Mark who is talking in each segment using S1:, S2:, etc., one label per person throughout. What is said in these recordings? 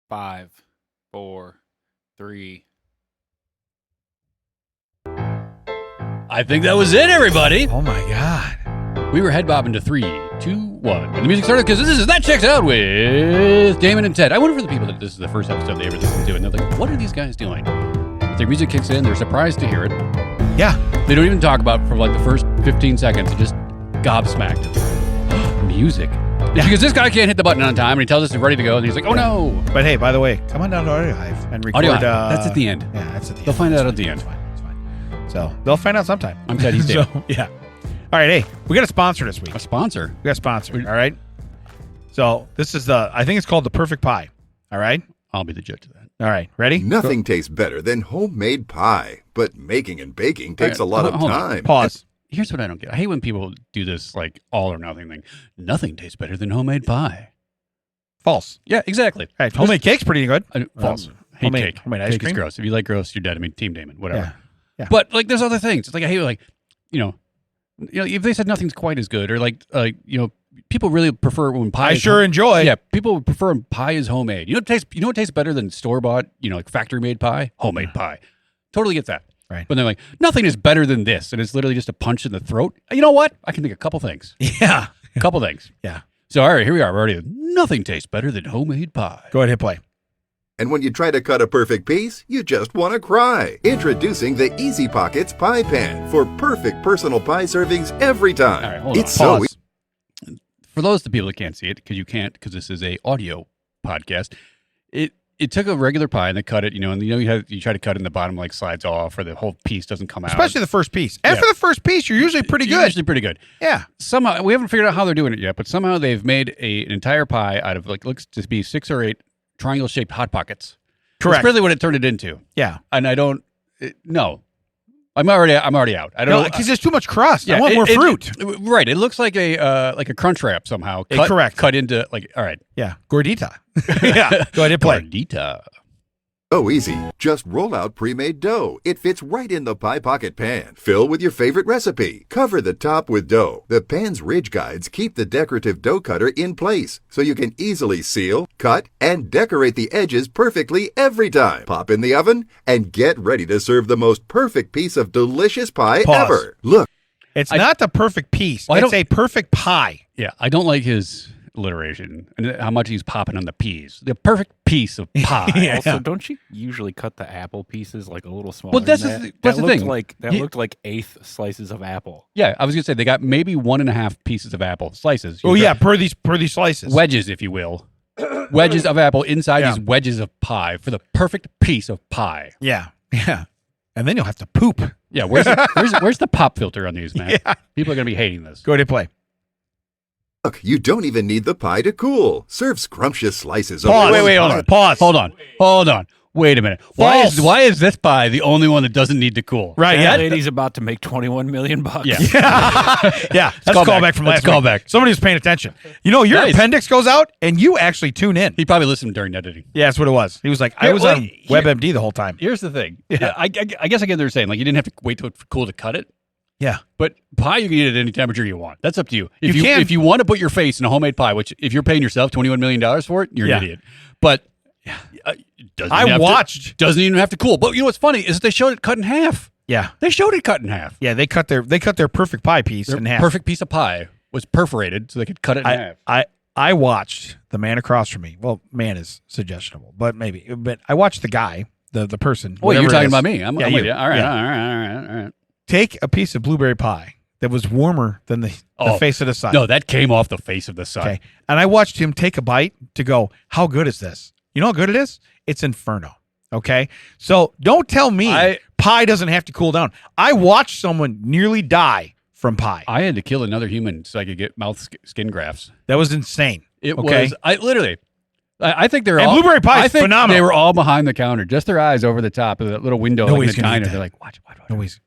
S1: 5, 4, 3.
S2: I think that was it, everybody.
S3: Oh my God.
S2: We were head bobbing to 3, 2, 1. And the music started because this is That Checks Out with Damon and Ted. I wonder for the people that this is the first episode they ever listened to, and they're like, what are these guys doing? If their music kicks in, they're surprised to hear it.
S3: Yeah.
S2: They don't even talk about it for like the first 15 seconds. They're just gobsmacked. Music. Yeah. Because this guy can't hit the button on time, and he tells us he's ready to go, and he's like, oh no.
S3: But hey, by the way, come on down to Audio Hive and record.
S2: Audio Hive. That's at the end.
S3: Yeah, that's at the end.
S2: They'll find out at the end.
S3: It's fine. So they'll find out sometime.
S2: I'm Ted, he's Dave.
S3: So, yeah. All right, hey, we got a sponsor this week.
S2: A sponsor?
S3: We got a sponsor, all right? So this is I think it's called the Perfect Pie, all right?
S2: I'll be the judge of that.
S3: All right, ready?
S4: Nothing tastes better than homemade pie, but making and baking takes a lot of
S2: hold on.
S4: time.
S3: Pause.
S2: Here's what I don't get. I hate when people do this like all or nothing thing. Nothing tastes better than homemade pie.
S3: False.
S2: Yeah, exactly.
S3: All right, homemade cake's pretty good.
S2: False. Hate
S3: Homemade-
S2: cake.
S3: homemade ice
S2: Cake
S3: cream?
S2: is gross. If you like gross, you're dead. I mean, Team Damon, whatever.
S3: Yeah. Yeah.
S2: But like, there's other things. It's like I hate like, if they said nothing's quite as good, or people really prefer when pie.
S3: I sure enjoy.
S2: Yeah, people prefer when pie is homemade. You know what tastes better than store bought, like factory made pie? Homemade pie. Totally get that.
S3: Right.
S2: But they're like, nothing is better than this, and it's literally just a punch in the throat. You know what? I can think of a couple things.
S3: Yeah.
S2: A couple things.
S3: Yeah.
S2: So all right, here we are. We're already. Nothing tastes better than homemade pie.
S3: Go ahead, hit play.
S4: And when you try to cut a perfect piece, you just want to cry. Introducing the Easy Pockets Pie Pan for perfect personal pie servings every time.
S2: All right, hold
S4: it's
S2: on.
S4: so
S2: Pause. For those of the people that can't see it, because you can't, because this is a audio podcast. It took a regular pie and they cut it, and you try to cut it and the bottom like slides off or the whole piece doesn't come out.
S3: Especially the first piece. After the first piece, you're usually pretty
S2: You're
S3: good.
S2: Usually pretty good.
S3: Yeah.
S2: Somehow we haven't figured out how they're doing it yet, but somehow they've made an entire pie out of looks to be 6 or 8 triangle shaped hot pockets.
S3: Correct.
S2: That's really what it turned it into.
S3: Yeah.
S2: And I don't. No. I'm already out. I don't know
S3: because there's too much crust.
S2: Yeah,
S3: I want more fruit.
S2: Right. It looks like a crunch wrap somehow.
S3: Correct.
S2: Cut into all right.
S3: Yeah. Gordita. Yeah. Go ahead and play.
S2: Gordita.
S4: So easy. Just roll out pre-made dough. It fits right in the Pie Pocket pan. Fill with your favorite recipe. Cover the top with dough. The pan's ridge guides keep the decorative dough cutter in place, so you can easily seal, cut, and decorate the edges perfectly every time. Pop in the oven and get ready to serve the most perfect piece of delicious pie
S3: Pause.
S4: ever. Look.
S3: It's not the perfect piece.
S2: Well,
S3: it's a perfect pie.
S2: Yeah, I don't like his alliteration and how much he's popping on the peas. The perfect piece of pie.
S3: Yeah.
S1: Also, don't you usually cut the apple pieces like a little smaller?
S2: Well, that's
S1: than
S2: the-
S1: that?
S2: that's
S1: that
S2: the
S1: looked
S2: thing.
S1: Like that
S2: Yeah.
S1: looked like eighth slices of apple.
S2: Yeah, I was gonna say they got maybe 1.5 pieces of apple slices.
S3: Oh yeah, per these slices.
S2: Wedges, if you will, wedges of apple inside
S3: Yeah.
S2: these wedges of pie for the perfect piece of pie.
S3: Yeah. Yeah. And then you'll have to poop.
S2: Yeah, where's the pop filter on these, man?
S3: Yeah.
S2: People are gonna be hating this.
S3: Go ahead and play.
S4: Look, you don't even need the pie to cool. Serve scrumptious slices of
S3: Pause.
S4: warm
S2: Wait, hold
S4: pie.
S2: on.
S3: Pause.
S2: Hold on. Wait a minute.
S3: False.
S2: Why is this pie the only one that doesn't need to cool?
S3: Right.
S1: That
S3: Yeah.
S1: lady's about to make $21 million.
S2: Yeah.
S3: Yeah. That's a
S2: callback.
S3: callback from
S2: That's
S3: last
S2: a
S3: week.
S2: callback.
S3: Somebody was paying attention. Your
S2: Nice.
S3: appendix goes out and you actually tune in.
S2: He probably listened during editing.
S3: Yeah, that's what it was. He was like, I
S2: Here,
S3: was
S2: wait,
S3: on
S2: here-
S3: WebMD the whole time.
S2: Here's the thing.
S3: Yeah.
S2: I guess I get what they're saying. Like you didn't have to wait till it's cool to cut it.
S3: Yeah.
S2: But pie you can eat at any temperature you want. That's up to you.
S3: You can.
S2: If you want to put your face in a homemade pie, which if you're paying yourself $21 million for it, you're
S3: Yeah.
S2: an idiot. But it doesn't
S3: I
S2: even have
S3: watched.
S2: doesn't even have to cool. But you know what's funny is that they showed it cut in half.
S3: Yeah.
S2: They showed it cut in half.
S3: Yeah, they cut their perfect pie piece
S2: Their
S3: in half.
S2: perfect piece of pie was perforated so they could cut it in half.
S3: I watched the man across from me. Well, man is suggestionable, but I watched the guy, the person.
S2: Oh, you're
S3: whatever it
S2: talking
S3: is.
S2: about me. I'm
S3: Yeah,
S2: with
S3: you.
S2: you. All right,
S3: Yeah.
S2: all right.
S3: Take a piece of blueberry pie that was warmer than the face of the sun.
S2: No, that came off the face of the sun.
S3: Okay. And I watched him take a bite to go, how good is this? You know how good it is? It's inferno. Okay. So don't tell me pie doesn't have to cool down. I watched someone nearly die from pie.
S2: I had to kill another human so I could get mouth skin grafts.
S3: That was insane.
S2: It
S3: Okay.
S2: was. I think they're
S3: And
S2: all.
S3: blueberry pie is
S2: I think
S3: phenomenal.
S2: They were all behind the counter, just their eyes over the top of that little window like in
S3: Nobody's
S2: the
S3: gonna eat
S2: diner.
S3: that.
S2: They're like, watch.
S3: Nobody's.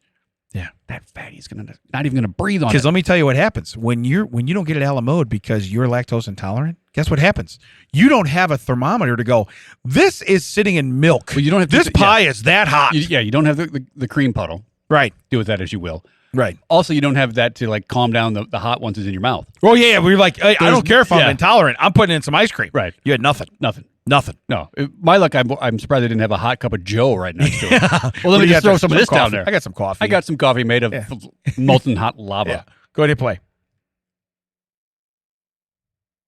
S2: That fatty's not even gonna breathe on
S3: Because
S2: it.
S3: let me tell you what happens when you don't get it a la mode because you're lactose intolerant. Guess what happens? You don't have a thermometer to go. This is sitting in milk.
S2: Well, you don't have
S3: this pie is that hot.
S2: You don't have the cream puddle.
S3: Right.
S2: Do with that as you will.
S3: Right.
S2: Also, you don't have that to like calm down the hot ones in your mouth.
S3: Well, yeah, we're like, hey, I don't care if I'm
S2: yeah.
S3: intolerant. I'm putting in some ice cream.
S2: Right.
S3: You had nothing.
S2: Nothing.
S3: Nothing.
S2: No, my luck. I'm surprised they didn't have a hot cup of Joe right next to it. Well,
S3: What
S2: let
S3: do
S2: me
S3: you
S2: just
S3: got
S2: throw
S3: there?
S2: some of this down
S3: coffee.
S2: there.
S3: I got some coffee.
S2: I got some coffee made of molten hot lava.
S3: Yeah. Go ahead and play.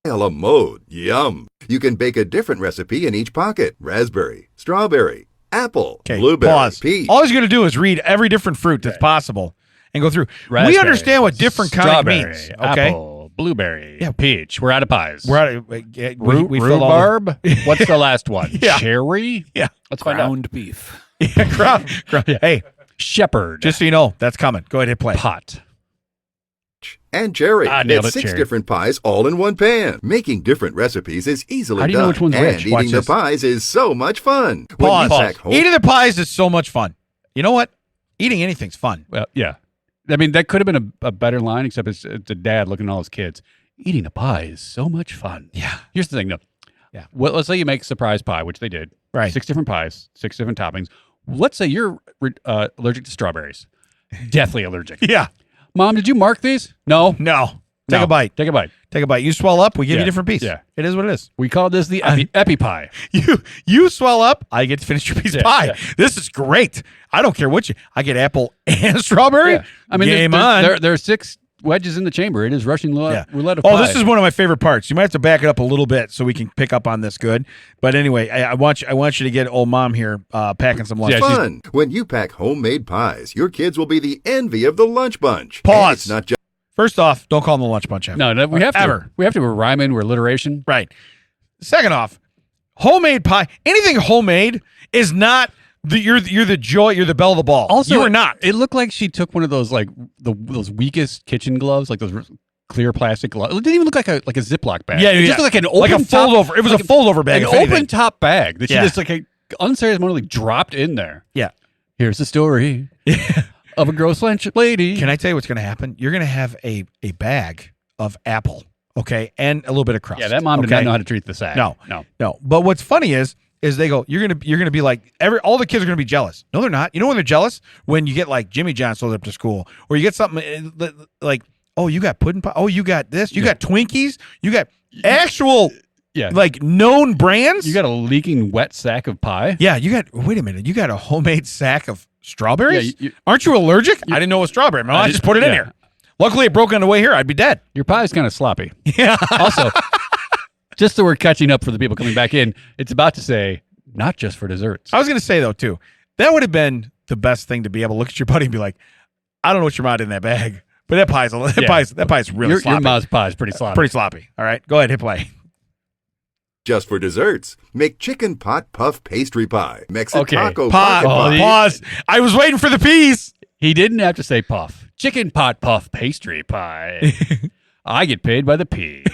S4: A la mode. Yum. You can bake a different recipe in each pocket. Raspberry, strawberry, apple,
S3: Okay.
S4: blueberry,
S3: Pause.
S4: peach.
S3: All he's going to do is read every different fruit that's possible and go through. We
S2: Raspberry,
S3: understand what different kind
S2: strawberry,
S3: means. Okay.
S2: apple, blueberry,
S3: Yeah.
S2: peach. We're out of pies.
S3: We're out of, we filled all
S2: Rhubarb. What's the last one?
S3: Yeah.
S2: Cherry.
S3: Yeah.
S2: Let's find out.
S1: Ground beef.
S3: Yeah, ground. Hey,
S2: Shepherd.
S3: just so you know, that's coming. Go ahead and hit play.
S2: pot.
S4: and cherry.
S2: I nailed
S4: It's
S2: it,
S4: 6
S2: cherry.
S4: different pies all in one pan. Making different recipes is easily
S2: How do you
S4: done.
S2: know which one's
S4: and
S2: which?
S4: eating
S3: Watch
S4: the
S3: this.
S4: pies is so much fun. When you
S3: Pause.
S4: pack home-
S3: Eating the pies is so much fun. You know what? Eating anything's fun.
S2: Well, yeah. I mean, that could have been a better line, except it's a dad looking at all his kids. Eating a pie is so much fun.
S3: Yeah.
S2: Here's the thing, though.
S3: Yeah.
S2: Well, let's say you make surprise pie, which they did.
S3: Right.
S2: 6 different pies, 6 different toppings. Let's say you're allergic to strawberries. Deathly allergic.
S3: Yeah.
S2: Mom, did you mark these? No.
S3: No. Take
S2: No.
S3: a bite.
S2: Take a bite.
S3: Take a bite. You swell up, we give you
S2: Yeah.
S3: a different piece.
S2: Yeah.
S3: It is what it is.
S2: We call this the epi pie.
S3: You swell up, I get to finish your piece of
S2: Yeah,
S3: pie.
S2: yeah.
S3: This is great. I don't care what I get apple and strawberry.
S2: Yeah. I mean,
S3: Game on.
S2: there are 6 wedges in the chamber. It is Russian roulette of
S3: Oh,
S2: pie.
S3: this is one of my favorite parts. You might have to back it up a little bit so we can pick up on this good. But anyway, I want you to get old mom here packing some lunch.
S2: Yeah, she's-
S4: Fun. When you pack homemade pies, your kids will be the envy of the lunch bunch.
S3: Pause.
S4: And it's not just
S3: First off, don't call them the lunch bunch ever.
S2: No, we have to.
S3: Ever.
S2: We have to rhyme in. We're alliteration.
S3: Right. Second off, homemade pie. Anything homemade is not you're the joy. You're the belle of the ball.
S2: Also,
S3: you are not.
S2: It looked like she took one of those like those weakest kitchen gloves, like those clear plastic gloves. It didn't even look like a Ziploc bag.
S3: Yeah,
S2: it
S3: yeah.
S2: just looked like an open
S3: like a
S2: top,
S3: fold over. It was
S2: like
S3: a fold over bag.
S2: an
S3: if anything.
S2: open top bag that she
S3: Yeah.
S2: just unceremoniously dropped in there.
S3: Yeah.
S2: Here's the story of a gross lunch lady.
S3: Can I tell you what's going to happen? You're going to have a bag of apple, okay, and a little bit of crust.
S2: Yeah, that mom did
S3: okay?
S2: not know how to treat the sack.
S3: No.
S2: no.
S3: No, but what's funny is they go, you're gonna be like all the kids are gonna be jealous. No, they're not. You know when they're jealous? When you get like Jimmy John sold up to school, or you get something like, oh, you got pudding pie. Oh, you got this. You got Twinkies. You got actual
S2: Yeah,
S3: like known brands.
S2: you got a leaking wet sack of pie.
S3: yeah. You got. Wait a minute. You got a homemade sack of strawberries.
S2: Yeah,
S3: Aren't you allergic? I didn't know it was strawberry. Man, I just put it in
S2: yeah.
S3: here. Luckily, it broke on the way here. I'd be dead.
S2: Your pie is kind of sloppy.
S3: Yeah.
S2: Also, just so we're catching up for the people coming back in, it's about to say not just for desserts.
S3: I was going to say, though, too, that would have been the best thing to be able to look at your buddy and be like, I don't know what you're out in that bag, but that pie's really
S2: Your
S3: sloppy.
S2: mom's pie is pretty sloppy.
S3: Pretty sloppy. All right. Go ahead. Hit play.
S4: just for desserts. Make chicken pot puff pastry pie. Mexican
S2: Okay.
S4: taco
S3: Pause.
S4: pocket pie.
S3: Pause. I was waiting for the peas.
S2: He didn't have to say puff. Chicken pot puff pastry pie. I get paid by the pea.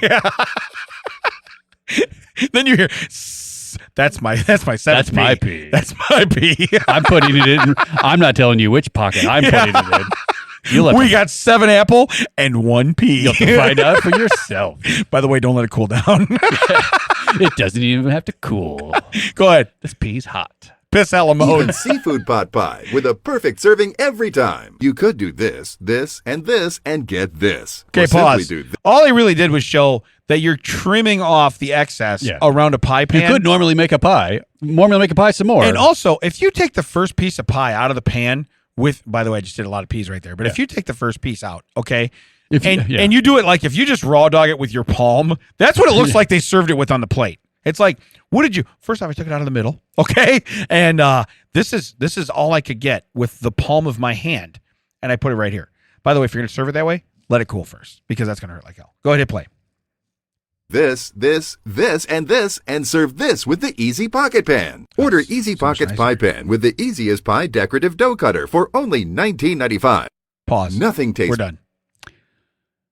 S3: Then you hear, "Sss." That's my seventh
S2: That's my
S3: pea.
S2: pea.
S3: That's my pea.
S2: I'm putting it in. I'm not telling you which pocket I'm putting it in. You'll have,
S3: We
S2: to,
S3: got 7 apple and 1 pea.
S2: you'll have to find out for yourself.
S3: By the way, don't let it cool down.
S2: It doesn't even have to cool.
S3: Go ahead.
S2: This pea's hot.
S3: Piss a la mode.
S4: Even seafood pot pie with a perfect serving every time. You could do this, and this, and get this.
S3: Okay,
S4: Or simply
S3: pause.
S4: do this.
S3: All he really did was show that you're trimming off the excess
S2: Yeah.
S3: around a pie pan.
S2: You could normally make a pie. Some more.
S3: And also, if you take the first piece of pie out of the pan with, by the way, I just did a lot of peas right there, but if you take the first piece out, okay, and you do it like if you just raw dog it with your palm, that's what it looks like they served it with on the plate. It's like, what did you? First off, I took it out of the middle, okay, and this is all I could get with the palm of my hand, and I put it right here. By the way, if you're gonna serve it that way, let it cool first because that's gonna hurt like hell. Go ahead, hit play.
S4: This, and serve this with the Easy Pocket Pan. Order Easy Pockets Pie Pan with the easiest pie decorative dough cutter for only $19.95.
S3: Pause.
S4: Nothing tastes
S3: We're done.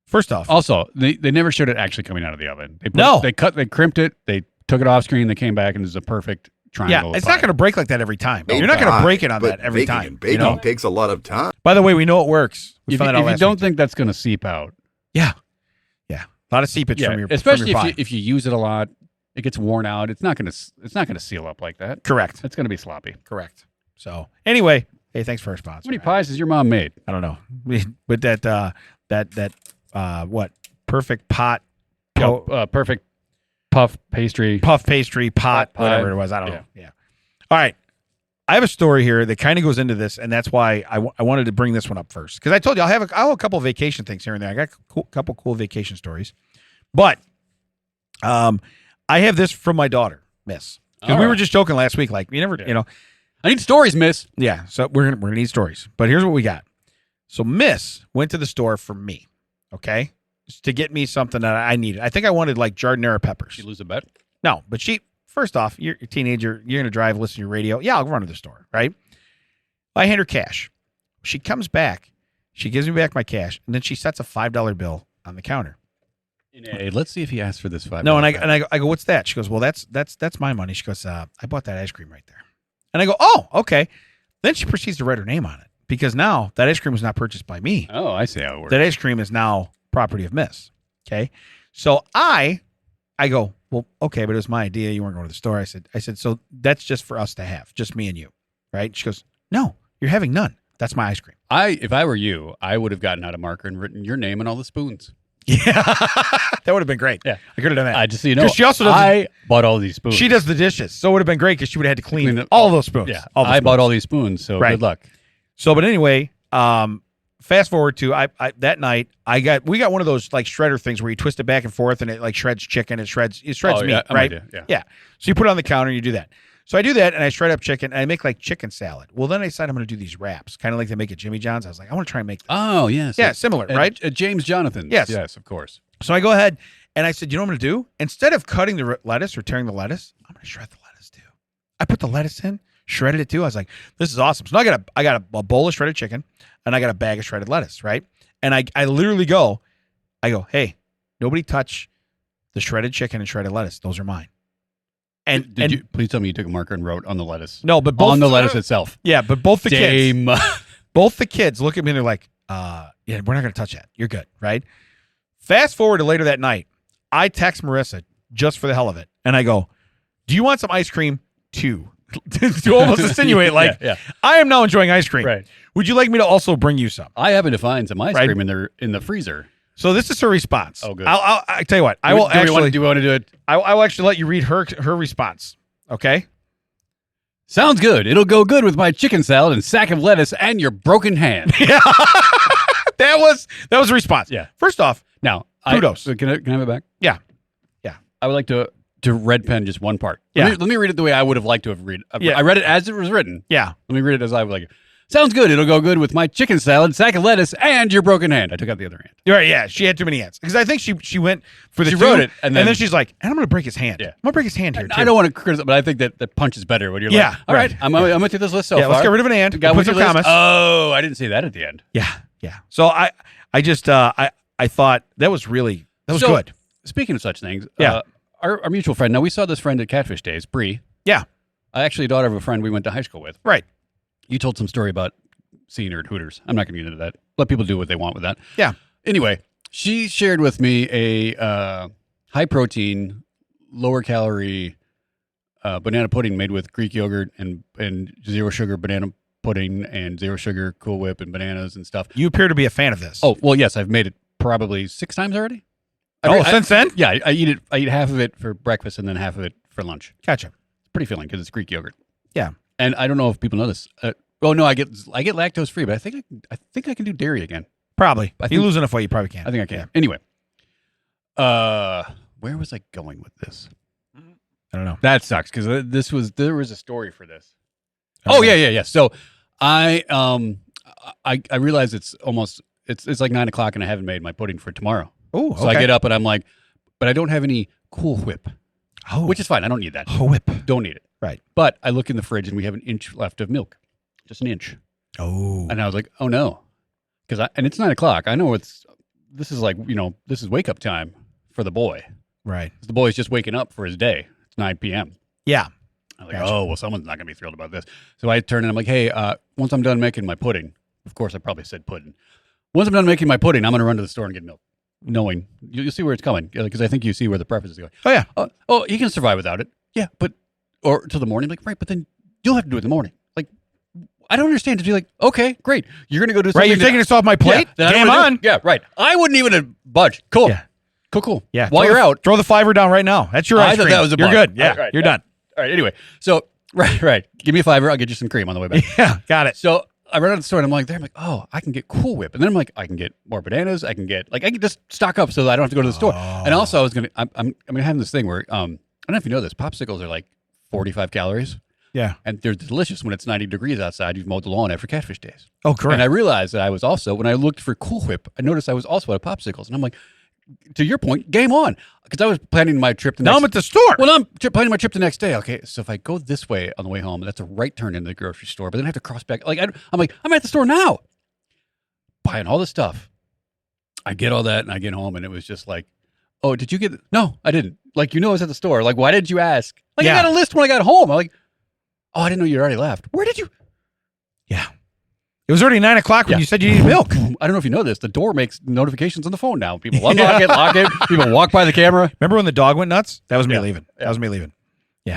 S3: First off,
S2: also, they never showed it actually coming out of the oven. They crimped it. They took it off screen. They came back and it was a perfect triangle.
S3: yeah, it's
S2: pie.
S3: not going to break like that every time.
S4: made
S3: You're not going to
S4: pie,
S3: break it on
S4: but
S3: that every
S4: baking
S3: time.
S4: And baking
S3: you know?
S4: takes a lot of time.
S3: By the way, we know it works. We
S2: If
S3: found that out
S2: you
S3: last
S2: don't
S3: week.
S2: think that's going to seep out,
S3: Yeah. A lot of seepage from your
S2: especially
S3: from your
S2: if you use it a lot, it gets worn out. It's not going to seal up like that.
S3: Correct.
S2: It's going to be sloppy.
S3: Correct. So anyway, hey, thanks for our sponsor.
S2: How many pies has your mom made?
S3: I don't know. But that what perfect pot.
S2: Perfect puff pastry.
S3: Puff pastry, pot,
S2: Pie.
S3: whatever it was. I don't know. Yeah. All right. I have a story here that kind of goes into this, and that's why I wanted to bring this one up first. Because I told you I'll have a couple of vacation things here and there. I got a couple cool vacation stories. But I have this from my daughter, Miss. Because we were just joking last week, like, you never, you know.
S2: I need stories, miss.
S3: Yeah, so we're gonna need stories. But here's what we got. So Miss went to the store for me, okay? Just to get me something that I needed. I think I wanted like jardinera peppers.
S2: She lose a bet?
S3: No, but first off, you're a teenager, you're gonna drive, listen to your radio. Yeah, I'll run to the store, right? I hand her cash. She comes back, she gives me back my cash, and then she sets a $5 bill on the counter.
S2: Let's see if he asked for this $5.
S3: No, and I go, what's that? She goes, well, that's my money. She goes, I bought that ice cream right there. And I go, oh, okay. Then she proceeds to write her name on it because now that ice cream was not purchased by me.
S2: Oh, I see how it works.
S3: That ice cream is now property of Miss. Okay. So I go, well, okay, but it was my idea. You weren't going to the store. I said, so that's just for us to have, just me and you. Right. She goes, no, you're having none. That's my ice cream.
S2: If I were you, I would have gotten out a marker and written your name and all the spoons.
S3: Yeah. That would have been great.
S2: Yeah.
S3: I could have done that.
S2: Just so you know,
S3: she also does
S2: I bought all these spoons.
S3: She does the dishes. So it would have been great because she would have had to clean
S2: it-
S3: all those spoons.
S2: Yeah.
S3: All the
S2: I
S3: spoons.
S2: bought all these spoons, so
S3: Right.
S2: good luck.
S3: So, but anyway, fast forward to I that night we got one of those like shredder things where you twist it back and forth and it like shreds chicken, it shreds meat,
S2: yeah, I'm
S3: right?
S2: with you, yeah.
S3: Yeah. So you put it on the counter and you do that. So I do that and I shred up chicken and I make like chicken salad. Well, then I decided I'm going to do these wraps, kind of like they make at Jimmy John's. I was like, I want to try and make this.
S2: Oh, yes.
S3: Yeah, similar, right?
S2: At James Jonathan's.
S3: Yes.
S2: Yes, of course.
S3: So I go ahead and I said, you know what I'm going to do? Instead of cutting the lettuce or tearing the lettuce, I'm going to shred the lettuce too. I put the lettuce in, shredded it too. I was like, this is awesome. So now I got a bowl of shredded chicken and I got a bag of shredded lettuce, right? And I literally go, hey, nobody touch the shredded chicken and shredded lettuce. Those are mine. And
S2: Did you please tell me you took a marker and wrote on the lettuce?
S3: No, but both
S2: on the lettuce itself.
S3: Yeah, but both the
S2: Dame.
S3: kids look at me and they're like, yeah, we're not going to touch that. You're good, right? Fast forward to later that night, I text Marissa just for the hell of it. And I go, do you want some ice cream too? To almost insinuate like,
S2: yeah.
S3: I am now enjoying ice cream.
S2: Right.
S3: Would you like me to also bring you some?
S2: I happen to find some ice
S3: Right.
S2: cream in the freezer.
S3: So this is her response.
S2: Oh, good.
S3: I tell you what, I will
S2: Do we
S3: actually
S2: want to do it?
S3: I will actually let you read her response. Okay.
S2: Sounds good. It'll go good with my chicken salad and sack of lettuce and your broken hand.
S3: Yeah. that was a response.
S2: Yeah.
S3: First off,
S2: Now,
S3: kudos.
S2: Can I have it back?
S3: Yeah.
S2: I would like to red pen just one part.
S3: Yeah.
S2: Let me read it the way I would have liked to have read.
S3: Yeah.
S2: I read it as it was written.
S3: Yeah.
S2: Let me read it as I would like it. Sounds good. It'll go good with my chicken salad, sack of lettuce, and your broken hand. I took out the other hand.
S3: You're right. Yeah. She had too many hands because I think she went for the
S2: She
S3: two,
S2: wrote it, and then-
S3: she's like, and I'm going to break his hand.
S2: Yeah.
S3: I'm going to break his hand here.
S2: I don't want to criticize, but I think that punch is better when you're
S3: Yeah,
S2: like, all right,
S3: right.
S2: I'm going to do this list so
S3: Yeah.
S2: far.
S3: Let's get rid of an hand.
S2: Got
S3: Put
S2: with
S3: some
S2: your list.
S3: commas.
S2: Oh, I didn't say that at the end.
S3: Yeah. Yeah. So I just I thought that was
S2: So,
S3: good.
S2: Speaking of such things,
S3: Yeah.
S2: Our mutual friend. Now we saw this friend at Catfish Days, Bree.
S3: Yeah.
S2: Actually, a daughter of a friend we went to high school with.
S3: Right.
S2: You told some story about seeing her at Hooters. I'm not going to get into that. Let people do what they want with that.
S3: Yeah.
S2: Anyway, she shared with me a high protein, lower calorie banana pudding made with Greek yogurt and zero sugar banana pudding and zero sugar Cool Whip and bananas and stuff.
S3: You appear to be a fan of this.
S2: Oh, well, yes, I've made it probably 6 times already.
S3: Since then?
S2: Yeah, I eat it. I eat half of it for breakfast and then half of it for lunch.
S3: Gotcha.
S2: It's pretty filling because it's Greek yogurt.
S3: Yeah.
S2: And I don't know if people know this. No, I get lactose free, but I think I can do dairy again.
S3: Probably.
S2: I
S3: You
S2: think-
S3: lose enough weight, you probably can.
S2: I think I can.
S3: Yeah.
S2: Anyway, where was I going with this?
S3: I don't know.
S2: That sucks because there was a story for this. Oh yeah. So I realize it's like 9 o'clock and I haven't made my pudding for tomorrow.
S3: Oh,
S2: So I get up and I'm like, but I don't have any Cool Whip, which is fine. I don't need that.
S3: whip.
S2: Don't need it.
S3: Right.
S2: But I look in the fridge and we have an inch left of milk, just an inch.
S3: Oh.
S2: And I was like, oh no, and it's 9 o'clock. I know this is like, this is wake up time for the boy.
S3: Right.
S2: The boy's just waking up for his day. It's 9 p.m.
S3: Yeah.
S2: I'm like,
S3: Gotcha.
S2: oh, well, someone's not going to be thrilled about this. So I turn and I'm like, hey, once I'm done making my pudding, of course I probably said pudding. Once I'm done making my pudding, I'm going to run to the store and get milk, knowing you'll see where it's coming because I think you see where the preface is going.
S3: Oh, yeah.
S2: Oh, he can survive without it. Yeah, or till the morning. Like, right, but then you'll have to do it in the morning. Like, I don't understand. To be like, okay, great. You're going to go do something.
S3: Right. You're taking this off my plate?
S2: that I
S3: Game
S2: don't wanna
S3: on.
S2: do. Yeah, right. I wouldn't even budge. Cool.
S3: Yeah.
S2: Cool.
S3: Yeah.
S2: While
S3: throw
S2: you're
S3: the-
S2: out,
S3: throw the $5 down right now. That's your
S2: I
S3: ice
S2: thought
S3: cream.
S2: that was a
S3: You're
S2: bar.
S3: good. Yeah.
S2: All right,
S3: you're
S2: yeah.
S3: done.
S2: All right. Anyway, so right. Give me a $5. I'll get you some cream on the way back.
S3: Yeah. Got it.
S2: So I run out of the store and I'm like, oh, I can get Cool Whip, and then I'm like, I can get more bananas. I can just stock up so that I don't have to go to the store. And also, I'm gonna have this thing where I don't know if you know this, popsicles are like 45 calories.
S3: Yeah.
S2: And they're delicious when it's 90 degrees outside. You've mowed the lawn after catfish days.
S3: Oh, correct.
S2: And I realized that I was also, when I looked for Cool Whip, I noticed I was also out of popsicles. And I'm like, to your point, game on. Because I was planning my trip the
S3: now
S2: next
S3: I'm at the store.
S2: Well, I'm planning my trip the next day. Okay, so if I go this way on the way home, that's a right turn into the grocery store, but then I have to cross back. Like, I'm at the store now, buying all this stuff. I get all that and I get home and it was just like, oh, did you get? No, I didn't. Like, I was at the store. Like, why didn't you ask? Like,
S3: Yeah.
S2: I got a list when I got home. I'm like, oh, I didn't know you already left. Where did you?
S3: Yeah. It was already 9 o'clock when
S2: Yeah.
S3: you said you needed milk.
S2: I don't know if you know this. The door makes notifications on the phone now. People unlock it, lock it. People walk by the camera.
S3: Remember when the dog went nuts? That was me
S2: Yeah.
S3: leaving.
S2: Yeah.
S3: That was me leaving.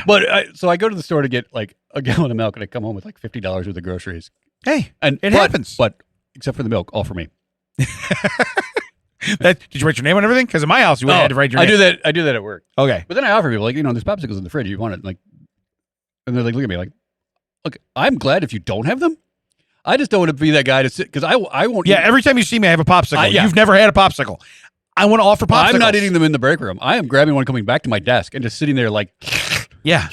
S2: But so I go to the store to get like a gallon of milk and I come home with like $50 worth of groceries.
S3: Hey,
S2: And
S3: it happens.
S2: But except for the milk, all for me.
S3: did you write your name on everything? Because in my house, you would have had to write your
S2: I
S3: name.
S2: I do that at work.
S3: Okay.
S2: But then I offer people like, there's popsicles in the fridge. You want it? Like, and they're like, look at me, like, look, I'm glad if you don't have them. I just don't want to be that guy to sit because I won't.
S3: Yeah,
S2: eat-
S3: every time you see me, I have a popsicle.
S2: Yeah.
S3: You've never had a popsicle. I want to offer popsicles.
S2: I'm not eating them in the break room. I am grabbing one coming back to my desk and just sitting there like,
S3: Yeah.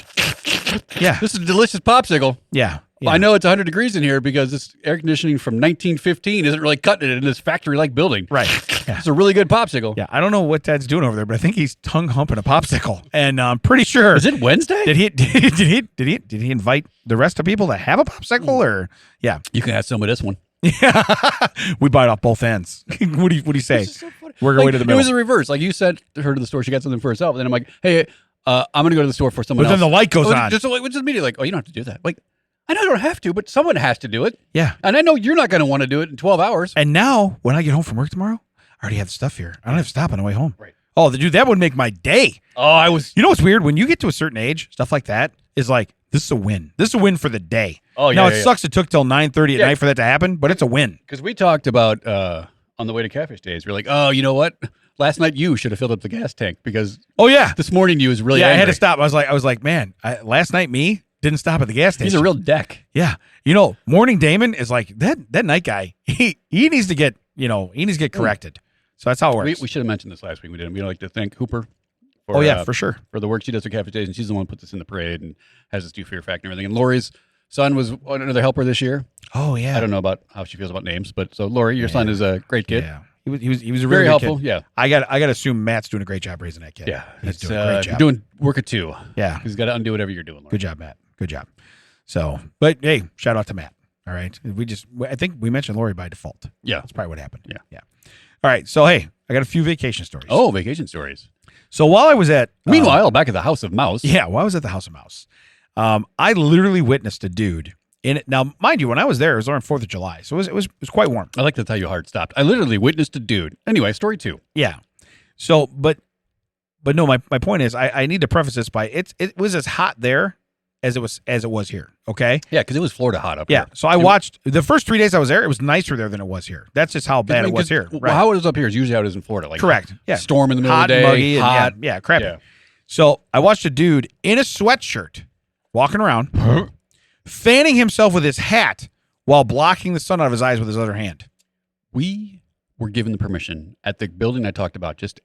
S3: Yeah.
S2: this is a delicious popsicle.
S3: Yeah.
S2: I know it's 100 degrees in here because this air conditioning from 1915 isn't really cutting it in this factory-like building.
S3: Right. Yeah.
S2: It's a really good popsicle.
S3: Yeah. I don't know what Dad's doing over there, but I think he's tongue humping a popsicle. And I'm pretty sure.
S2: Is it Wednesday?
S3: Did he invite the rest of people to have a popsicle or yeah.
S2: You can have some of this one.
S3: Yeah. We bite off both ends. What do you say?
S2: This is so funny.
S3: Work our way to the
S2: It
S3: middle.
S2: was a reverse. Like you sent her to the store, she got something for herself. And then I'm like, hey, I'm going to go to the store for someone
S3: But then
S2: else.
S3: the light goes
S2: Oh,
S3: on.
S2: Just immediately like, oh, you don't have to do that. Like, I know I don't have to, but someone has to do it.
S3: Yeah.
S2: And I know you're not going to want to do it in 12 hours.
S3: And now when I get home from work tomorrow, I already have the stuff here. I don't have to stop on the way home.
S2: Right.
S3: Oh, dude, that would make my day.
S2: Oh, I was.
S3: You know what's weird? When you get to a certain age, stuff like that is like, this is a win. This is a win for the day.
S2: Oh, yeah.
S3: Now, it
S2: yeah.
S3: sucks it took till 9:30 at
S2: Yeah.
S3: night for that to happen, but it's a win.
S2: Because we talked about on the way to Catfish Days, we're like, oh, you know what? Last night you should have filled up the gas tank because
S3: Oh, yeah.
S2: this morning you was really
S3: Yeah, I
S2: angry.
S3: had to stop. I was like, man, last night me didn't stop at the gas station.
S2: He's a real deck.
S3: Yeah. You know, Morning Damon is like that night guy. He needs to get, corrected. So that's how it works.
S2: We should have mentioned this last week. We didn't. We'd like to thank Hooper. For,
S3: Oh, yeah, for sure.
S2: for the work she does for Catfish Days, and she's the one who put this in the parade and has this do Fear Factor and everything. And Lori's son was another helper this year.
S3: Oh, yeah.
S2: I don't know about how she feels about names, but so Lori, your son is a great kid.
S3: Yeah. He was a really
S2: Very
S3: good
S2: helpful.
S3: kid.
S2: Yeah.
S3: I got to assume Matt's doing a great job raising that kid.
S2: Yeah.
S3: He's
S2: It's,
S3: doing a great job.
S2: Doing work at two.
S3: Yeah.
S2: He's got to undo whatever you're doing, Lori.
S3: Good job, Matt. Good job. So, but hey, shout out to Matt. All right. I think we mentioned Lori by default.
S2: Yeah.
S3: That's probably what happened.
S2: Yeah.
S3: Yeah. All right. So, hey, I got a few vacation stories.
S2: Oh, vacation stories.
S3: So while I was at,
S2: Meanwhile, back at the House of Mouse.
S3: yeah, while I was at the House of Mouse, I literally witnessed a dude in it. Now, mind you, when I was there, it was around 4th of July. So it was quite warm.
S2: I like to tell you how hard stopped. I literally witnessed a dude. Anyway, story 2.
S3: Yeah. So, but no, my point is, I need to preface this by it was as hot there as it was here. Okay.
S2: Yeah, because it was Florida hot up
S3: Yeah.
S2: here.
S3: So I watched the first 3 days I was there. It was nicer there than it was here. That's just how bad it was here.
S2: Well,
S3: Right.
S2: how it is up here is usually how it is in Florida. Like
S3: Correct. Yeah.
S2: storm in the middle
S3: Hot
S2: of the
S3: and
S2: day,
S3: muggy and
S2: hot.
S3: yeah, crappy.
S2: Yeah.
S3: So I watched a dude in a sweatshirt walking around, fanning himself with his hat while blocking the sun out of his eyes with his other hand.
S2: We were given the permission at the building I talked about just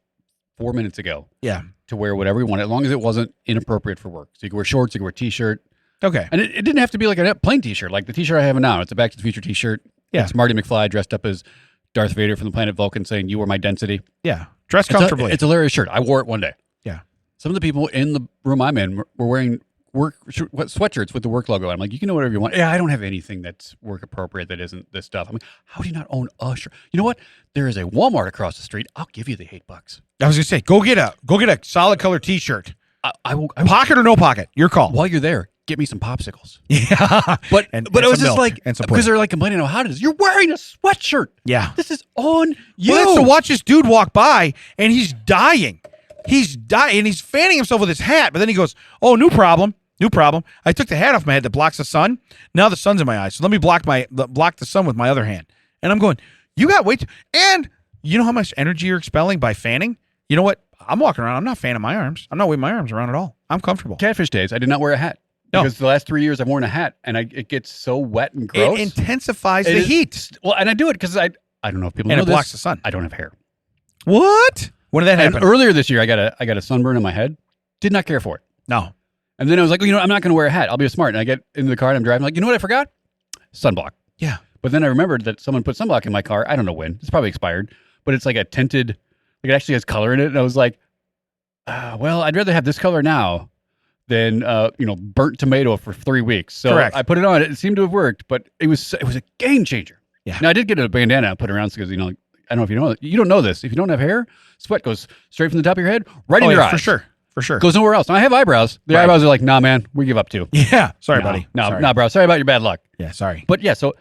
S2: 4 minutes ago
S3: Yeah.
S2: to wear whatever we wanted, as long as it wasn't inappropriate for work. So you could wear shorts, you could wear a t-shirt.
S3: Okay.
S2: And it didn't have to be like a plain t-shirt, like the t-shirt I have now. It's a Back to the Future t-shirt.
S3: Yeah.
S2: It's Marty McFly dressed up as Darth Vader from the planet Vulcan saying, "You are my density."
S3: Yeah. Dress
S2: It's
S3: comfortably.
S2: it's a hilarious shirt. I wore it one day.
S3: Yeah.
S2: Some of the people in the room I'm in were wearing sweatshirts with the work logo. I'm like, you can know whatever you want. Yeah, I don't have anything that's work appropriate that isn't this stuff. I'm like, how do you not own a shirt? You know what? There is a Walmart across the street. I'll give you the $8.
S3: I was gonna say, go get a solid color T-shirt,
S2: I will.
S3: pocket or no pocket, your call.
S2: While you're there, get me some popsicles.
S3: Yeah,
S2: But
S3: And-
S2: but
S3: and
S2: it was
S3: some
S2: just
S3: milk
S2: like
S3: and some
S2: because
S3: pudding.
S2: they're like complaining how hot it is. You're wearing a sweatshirt.
S3: yeah.
S2: This is on you.
S3: Well, that's to watch this dude walk by and he's dying. He's dying and he's fanning himself with his hat. But then he goes, "Oh, new problem. New problem. I took the hat off my head that blocks the sun. Now the sun's in my eyes. So let me block the sun with my other hand." And I'm going, "You got way too." And you know how much energy you're expelling by fanning? You know what? I'm walking around. I'm not a fan of my arms. I'm not waving my arms around at all. I'm comfortable.
S2: Catfish days, I did not wear a hat.
S3: No.
S2: Because the last 3 years I've worn a hat and it gets so wet and gross.
S3: It intensifies the heat.
S2: Well, and I do it because I don't know if people know
S3: And it
S2: this.
S3: blocks the sun.
S2: I don't have hair.
S3: What? When did that
S2: And
S3: happen?
S2: earlier this year, I got a sunburn on my head. Did not care for it.
S3: No.
S2: And then I was like, well, I'm not going to wear a hat. I'll be smart. And I get into the car and I'm driving like, you know what I forgot? Sunblock.
S3: Yeah.
S2: But then I remembered that someone put sunblock in my car. I don't know when. It's probably expired. But it's like a tinted, like it actually has color in it. And I was like, well, I'd rather have this color now than burnt tomato for 3 weeks. So
S3: Correct.
S2: I put it on. It seemed to have worked, but it was a game changer.
S3: Yeah.
S2: Now I did get a bandana I put around because I don't know if you don't know this. If you don't have hair, sweat goes straight from the top of your head right in your eyes.
S3: For sure.
S2: Goes nowhere else. Now I have eyebrows. The
S3: Right.
S2: eyebrows are like, nah, man, we give up too.
S3: Yeah. Sorry,
S2: No,
S3: buddy.
S2: No,
S3: Sorry.
S2: nah, bro. Sorry about your bad luck.
S3: Yeah, sorry.
S2: But yeah, so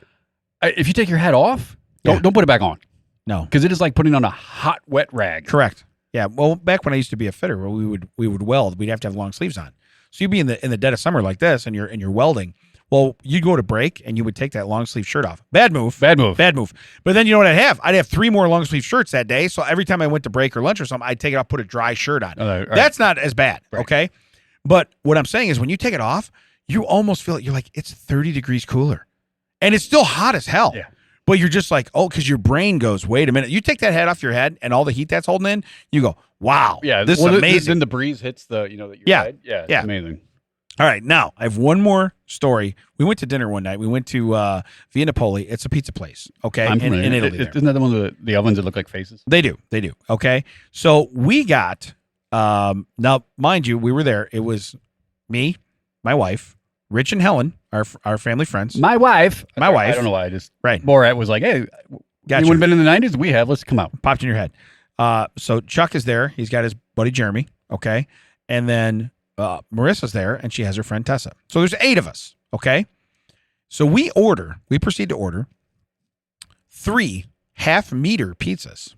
S2: if you take your hat off,
S3: Yeah.
S2: don't put it back on
S3: No.
S2: because it is like putting on a hot, wet rag.
S3: Correct. Yeah. Well, back when I used to be a fitter, where we would weld, we'd have to have long sleeves on. So you'd be in the dead of summer like this, and you're welding. Well, you'd go to break, and you would take that long sleeve shirt off. Bad move.
S2: Bad move.
S3: Bad move. But then you know what I'd have? I'd have 3 more long sleeve shirts that day. So every time I went to break or lunch or something, I'd take it off, put a dry shirt on.
S2: Right.
S3: That's not as bad.
S2: Right.
S3: Okay. But what I'm saying is when you take it off, you almost feel you're like, it's 30 degrees cooler. And it's still hot as hell.
S2: Yeah.
S3: But you're just like, oh, because your brain goes, wait a minute. You take that hat off your head and all the heat that's holding in, you go, wow.
S2: Yeah,
S3: This is amazing.
S2: Then the breeze hits the your
S3: Yeah.
S2: head. Yeah, it's
S3: Yeah.
S2: amazing.
S3: All right, now I have one more story. We went to dinner one night. We went to Via Napoli. It's a pizza place, okay,
S2: I'm
S3: in
S2: familiar.
S3: Italy. there.
S2: Isn't that the one of the ovens that look like faces?
S3: They do, okay. So we got now, mind you, we were there. It was me, my wife, Rich and Helen, our family friends.
S2: My wife.
S3: My wife.
S2: I don't know why. I just
S3: Right.
S2: Borat was like, hey,
S3: Gotcha.
S2: you would have been in the 90s? We have. Let's come out.
S3: Popped in your head. So Chuck is there. He's got his buddy Jeremy, okay, and then Marissa's there, and she has her friend Tessa. So there's 8 of us, okay. So we proceed to order 3 half-meter pizzas.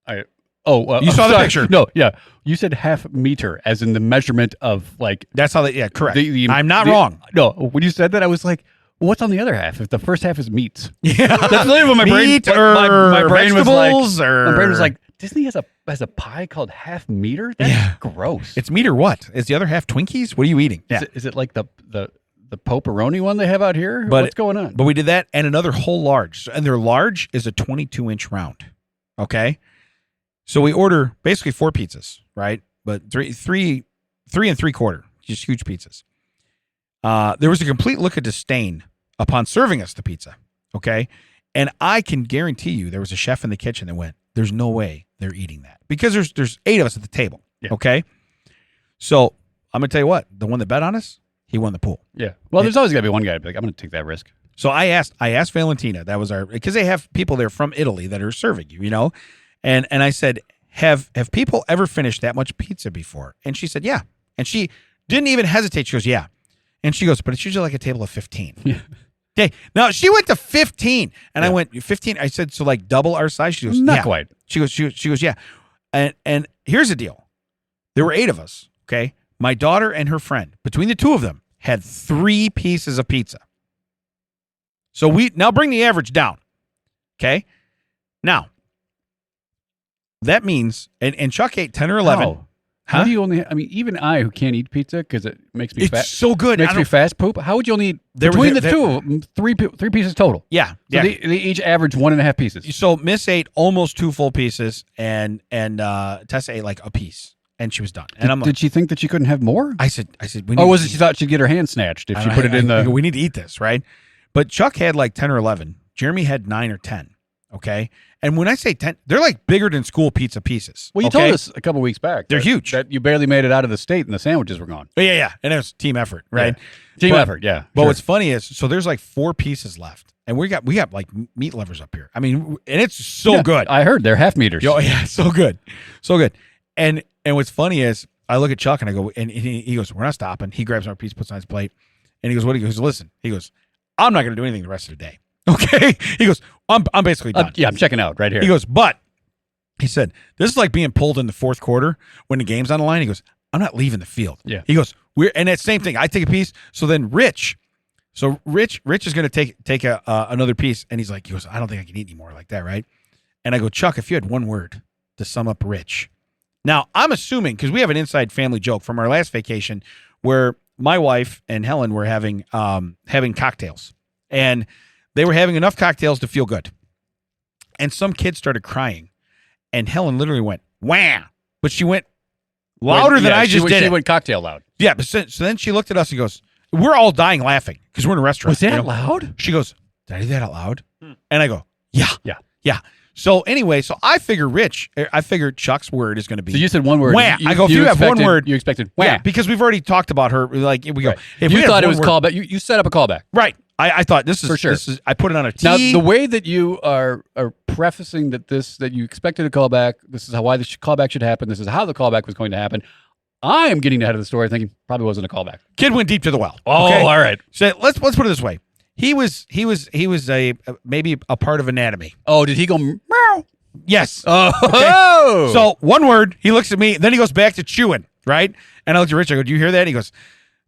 S2: You
S3: saw the picture.
S2: No, yeah. You said half meter, as in the measurement of like.
S3: That's how they. Yeah, correct.
S2: The-
S3: I'm not
S2: the-
S3: wrong.
S2: No, when you said that, I was like, what's on the other half? If the first half is meats,
S3: Yeah,
S2: that's literally what my brain.
S3: meat
S2: my-
S3: or
S2: my brain was
S3: vegetables
S2: like.
S3: or
S2: My brain was like, Disney has a pie called half meter. That's
S3: Yeah.
S2: gross.
S3: it's meat or what? Is the other half Twinkies? What are you eating?
S2: Is it like the Poperoni one they have out here?
S3: But-
S2: What's going on?
S3: But we did that and another whole large. And their large is a 22-inch round. Okay. So we order basically 4 pizzas, right? But three and 3/4, just huge pizzas. There was a complete look of disdain upon serving us the pizza. Okay. And I can guarantee you there was a chef in the kitchen that went, there's no way they're eating that because there's 8 of us at the table.
S2: Yeah.
S3: Okay. So I'm going to tell you what, the one that bet on us, he won the pool.
S2: Yeah. Well, there's always got to be one guy to be like, I'm going to take that risk.
S3: So I asked Valentina, that was because they have people there from Italy that are serving you, and I said, have people ever finished that much pizza before? And she said, yeah. And she didn't even hesitate. She goes, yeah. And she goes, but it's usually like a table of 15.
S2: Yeah.
S3: Okay. Now she went to 15, and I
S2: Yeah.
S3: went 15. I said, so like double our size. She goes,
S2: Not
S3: yeah.
S2: quite.
S3: She goes, yeah. And here's the deal. There were 8 of us. Okay. My daughter and her friend, between the 2 of them, had 3 pieces of pizza. So we now bring the average down. Okay. Now, that means, and Chuck ate 10 or 11.
S2: How? How do you only? I mean, even I who can't eat pizza because it makes me
S3: It's
S2: fat.
S3: so good.
S2: Makes
S3: I
S2: me
S3: don't-
S2: fast poop. How would you only eat
S3: There were-
S2: between the
S3: there-
S2: 2 of them, three pieces total?
S3: Yeah.
S2: So
S3: Yeah.
S2: they each average 1.5 pieces.
S3: So Miss ate almost 2 full pieces, and Tessa ate like a piece, and she was done. And I'm like,
S2: Did she think that she couldn't have more?
S3: I said, we
S2: Or
S3: need
S2: was
S3: to
S2: it she thought she'd get her hand snatched if she
S3: I-
S2: put it in
S3: I
S2: the?
S3: go, we need to eat this, right? But Chuck had like 10 or 11. Jeremy had 9 or 10. Okay. And when I say 10, they're like bigger than school pizza pieces.
S2: Well, you
S3: okay?
S2: told us a couple weeks back.
S3: They're
S2: that-
S3: huge.
S2: That you barely made it out of the state and the sandwiches were gone.
S3: Yeah. And it was team effort, right?
S2: Team
S3: But-
S2: effort, yeah.
S3: But
S2: sure.
S3: what's funny is, so there's like 4 pieces left, and we got like meat lovers up here. I mean, and it's so
S2: Yeah,
S3: good.
S2: I heard they're half meters.
S3: Yo, yeah, so good, so good. And what's funny is, I look at Chuck and I go, and he goes, "We're not stopping." He grabs our piece, puts it on his plate, and he goes, "What?" He goes, "Listen," he goes, "I'm not going to do anything the rest of the day." Okay, he goes, "I'm basically done."
S2: Yeah, I'm checking out right here.
S3: He goes, "But," he said, "This is like being pulled in the 4th quarter when the game's on the line." He goes, "I'm not leaving the field."
S2: Yeah.
S3: He goes, and that same thing. I take a piece. So then Rich is going to take another piece, and he goes, "I don't think I can eat anymore like that, right?" And I go, "Chuck, if you had one word to sum up Rich, Now, I'm assuming, because we have an inside family joke from our last vacation where my wife and Helen were having cocktails. And they were having enough cocktails to feel good. And some kid started crying. And Helen literally went, wham. But she went louder than I just did.
S2: She
S3: it.
S2: went cocktail loud.
S3: Yeah, but so then she looked at us and goes, we're all dying laughing because we're in a restaurant.
S2: Was that loud?
S3: She goes, did I do that out loud? And I go, yeah.
S2: Yeah.
S3: So anyway, I figured Chuck's word is going to be.
S2: So you said one word.
S3: Wham. I go, if you have one word.
S2: You expected wham.
S3: Yeah, because we've already talked about her. Like, we go.
S2: Right.
S3: If
S2: You
S3: we have
S2: thought it
S3: one
S2: was
S3: word-
S2: callback. You set up a callback.
S3: Right. I thought this is
S2: For sure.
S3: This is, I put it on a T.
S2: Now, the way that you are prefacing that you expected a callback, this is why the callback should happen, this is how the callback was going to happen, I am getting ahead of the story thinking probably wasn't a callback.
S3: Kid went deep to the well.
S2: Oh,
S3: okay?
S2: all right.
S3: So let's put it this way. He was a maybe a part of anatomy.
S2: Oh, did he go meow?
S3: Yes.
S2: Oh.
S3: So one word, he looks at me, then he goes back to chewing, right? And I looked at Rich, I go, do you hear that? He goes,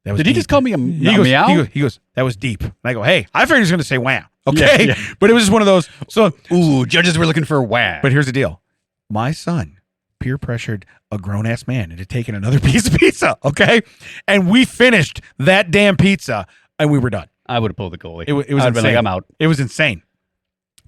S3: that was
S2: Did
S3: deep.
S2: he just call me a
S3: He goes,
S2: meow?
S3: He goes, that was deep. And I go, hey, I figured he was going to say wham. Okay.
S2: Yeah.
S3: But it was just one of those. So,
S2: Ooh, judges were looking for wham.
S3: but here's the deal. My son peer pressured a grown ass man into taking another piece of pizza. Okay. And we finished that damn pizza and we were done.
S2: I would have pulled the goalie.
S3: It was
S2: I'd have been like,
S3: insane.
S2: I'm out.
S3: It was insane.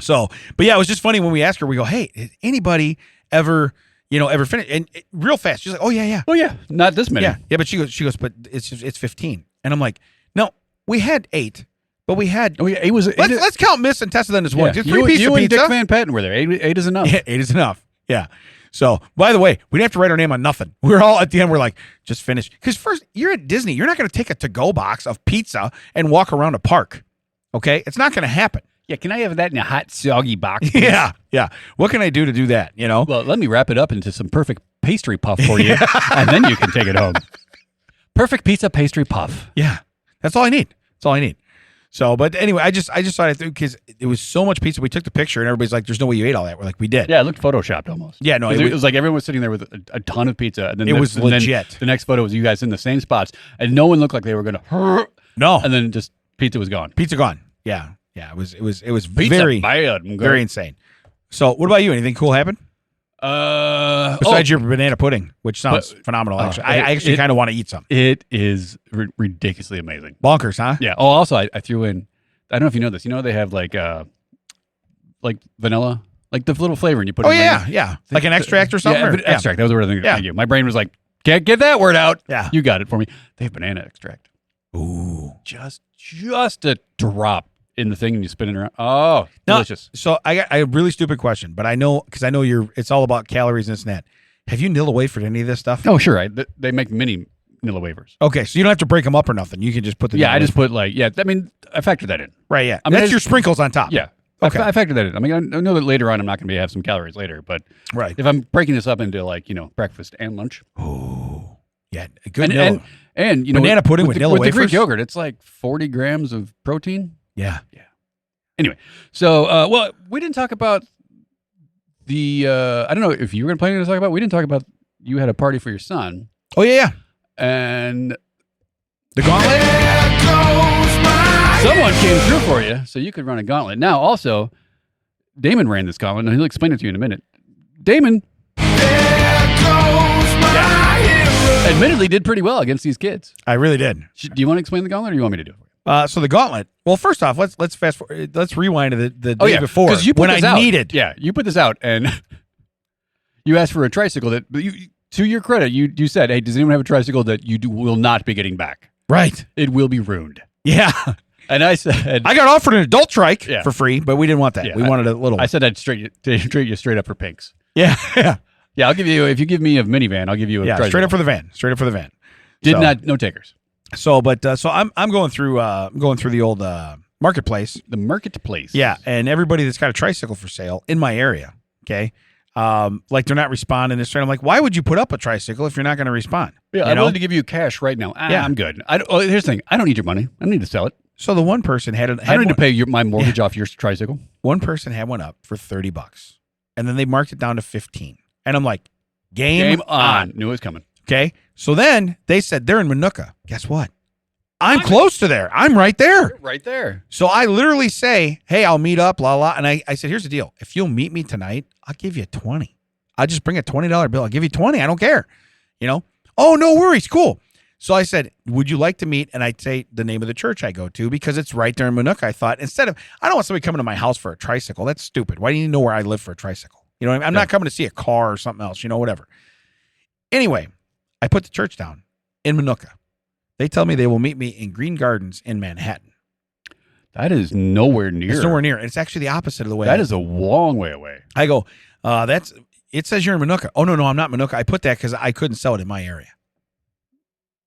S3: So, but yeah, it was just funny when we asked her, we go, hey, did anybody ever finish? And real fast, she's like, oh, yeah.
S2: Oh, yeah. Not this many.
S3: Yeah. But she goes, but it's 15. And I'm like, no, we had 8, but we had,
S2: Oh, yeah. It was.
S3: let's count Miss and Tessa then as one.
S2: Yeah.
S3: Just 3 pieces
S2: you
S3: of
S2: and
S3: pizza.
S2: Dick Van Patten were there. 8 is enough.
S3: Yeah, 8 is enough. Yeah. So, by the way, we didn't have to write our name on nothing. We're all at the end. We're like, just finish. Because first, you're at Disney. You're not going to take a to-go box of pizza and walk around a park. Okay? It's not going to happen.
S2: Yeah, can I have that in a hot, soggy box? please?
S3: Yeah. What can I do to do that? You know?
S2: Well, let me wrap it up into some perfect pastry puff for you, and then you can take it home. Perfect pizza pastry puff.
S3: Yeah. That's all I need. That's all I need. So, but anyway, I just thought it through because it was so much pizza. We took the picture and everybody's like, there's no way you ate all that. We're like, we did.
S2: Yeah, it looked photoshopped almost.
S3: Yeah, no,
S2: it was like everyone was sitting there with a ton of pizza, and then
S3: It was
S2: and then
S3: legit.
S2: the next photo was you guys in the same spots, and no one looked like they were going to.
S3: No.
S2: And then just pizza was gone.
S3: Pizza gone. Yeah. It was
S2: Pizza
S3: very,
S2: bad.
S3: very insane. So, what about you? Anything cool happen? Besides your banana pudding, which sounds phenomenal, actually. I actually kind of want to eat some.
S2: It is ridiculously amazing.
S3: Bonkers, huh?
S2: Yeah. Oh, also, I threw in. I don't know if you know this. You know they have like vanilla, like the little flavor, and you put.
S3: Oh,
S2: it in
S3: yeah,
S2: there.
S3: yeah. Like an extract or something?
S2: Yeah,
S3: or-
S2: extract. That was the word I think.
S3: Yeah.
S2: Thank you. My brain was like, can't get that word out.
S3: Yeah.
S2: You got it for me. They have banana extract.
S3: Ooh.
S2: Just a drop in the thing, and you spin it around. Oh,
S3: Now,
S2: delicious.
S3: So I got a really stupid question, but I know because I know it's all about calories and this and that. Have you Nilla wafered any of this stuff?
S2: Oh, sure. They make mini Nilla wafers.
S3: Okay, so you don't have to break them up or nothing. You can just put the
S2: Yeah,
S3: Nilla
S2: I just
S3: wafer-
S2: put I factored that in.
S3: right. Yeah,
S2: I mean,
S3: that's
S2: I
S3: your
S2: just-
S3: sprinkles on top.
S2: Yeah.
S3: Okay.
S2: I factored that in. I mean, I know that later on I'm not going to have some calories later, but
S3: Right.
S2: if I'm breaking this up into breakfast and lunch,
S3: Oh, yeah. Good.
S2: and,
S3: Nilla.
S2: and
S3: Banana pudding with Nilla
S2: the Greek
S3: wafers?
S2: yogurt, it's like 40 grams of protein.
S3: Yeah.
S2: Anyway, so well, we didn't talk about the. I don't know if you were planning to talk about. We didn't talk about you had a party for your son,
S3: Oh yeah.
S2: and
S3: The gauntlet.
S2: someone came through for you, so you could run a gauntlet. Now, also, Damon ran this gauntlet, and he'll explain it to you in a minute. Damon, admittedly, did pretty well against these kids.
S3: I really did.
S2: Do you want to explain the gauntlet, or do you want me to do it for you?
S3: So the gauntlet. Well, first off, let's fast forward. Let's rewind to the day before
S2: because you put
S3: when
S2: this
S3: I
S2: out.
S3: needed.
S2: Yeah, you put this out, and you asked for a tricycle that. But to your credit, you said, "Hey, does anyone have a tricycle that you will not be getting back?
S3: Right.
S2: It will be ruined."
S3: Yeah.
S2: And I said,
S3: I got offered an adult trike
S2: Yeah.
S3: for free, but we didn't want that.
S2: Yeah,
S3: we wanted a little.
S2: I said I'd straight you straight up for pinks.
S3: Yeah. Yeah.
S2: Yeah, I'll give you if you give me a minivan, I'll give you a
S3: Yeah.
S2: tricycle.
S3: Straight up for the van. Straight up for the van.
S2: Did
S3: So-
S2: not no takers.
S3: So, but so I'm going through the old marketplace.
S2: The marketplace.
S3: Yeah, and everybody that's got a tricycle for sale in my area. Okay. Like they're not responding. I'm like, why would you put up a tricycle if you're not going to respond?
S2: Yeah,
S3: You
S2: I'm
S3: know?
S2: willing to give you cash right now.
S3: Yeah.
S2: I'm good. Here's the thing. I don't need your money. I don't need to sell it.
S3: So the one person had
S2: I don't need to pay my mortgage off your tricycle.
S3: one person had one up for $30, and then they marked it down to 15. And I'm like, game on.
S2: Knew it was coming.
S3: Okay. So then they said they're in Manuka. Guess what? I'm close to there. I'm right there.
S2: Right there.
S3: So I literally say, hey, I'll meet up, la la. And I said, here's the deal. If you'll meet me tonight, I'll give you 20. I'll just bring a $20 bill. I'll give you 20. I don't care. Oh, no worries. Cool. So I said, would you like to meet? And I'd say the name of the church I go to because it's right there in Minooka. I thought I don't want somebody coming to my house for a tricycle. That's stupid. Why do you need to know where I live for a tricycle? You know what I mean? I'm not coming to see a car or something else, whatever. Anyway, I put the church down in Minooka. They tell me they will meet me in Green Gardens in Manhattan.
S2: That is nowhere near.
S3: It's nowhere near. It's actually the opposite of the way.
S2: That is a long way away.
S3: I go, it says you're in Minooka. Oh, no, I'm not Minooka. I put that because I couldn't sell it in my area.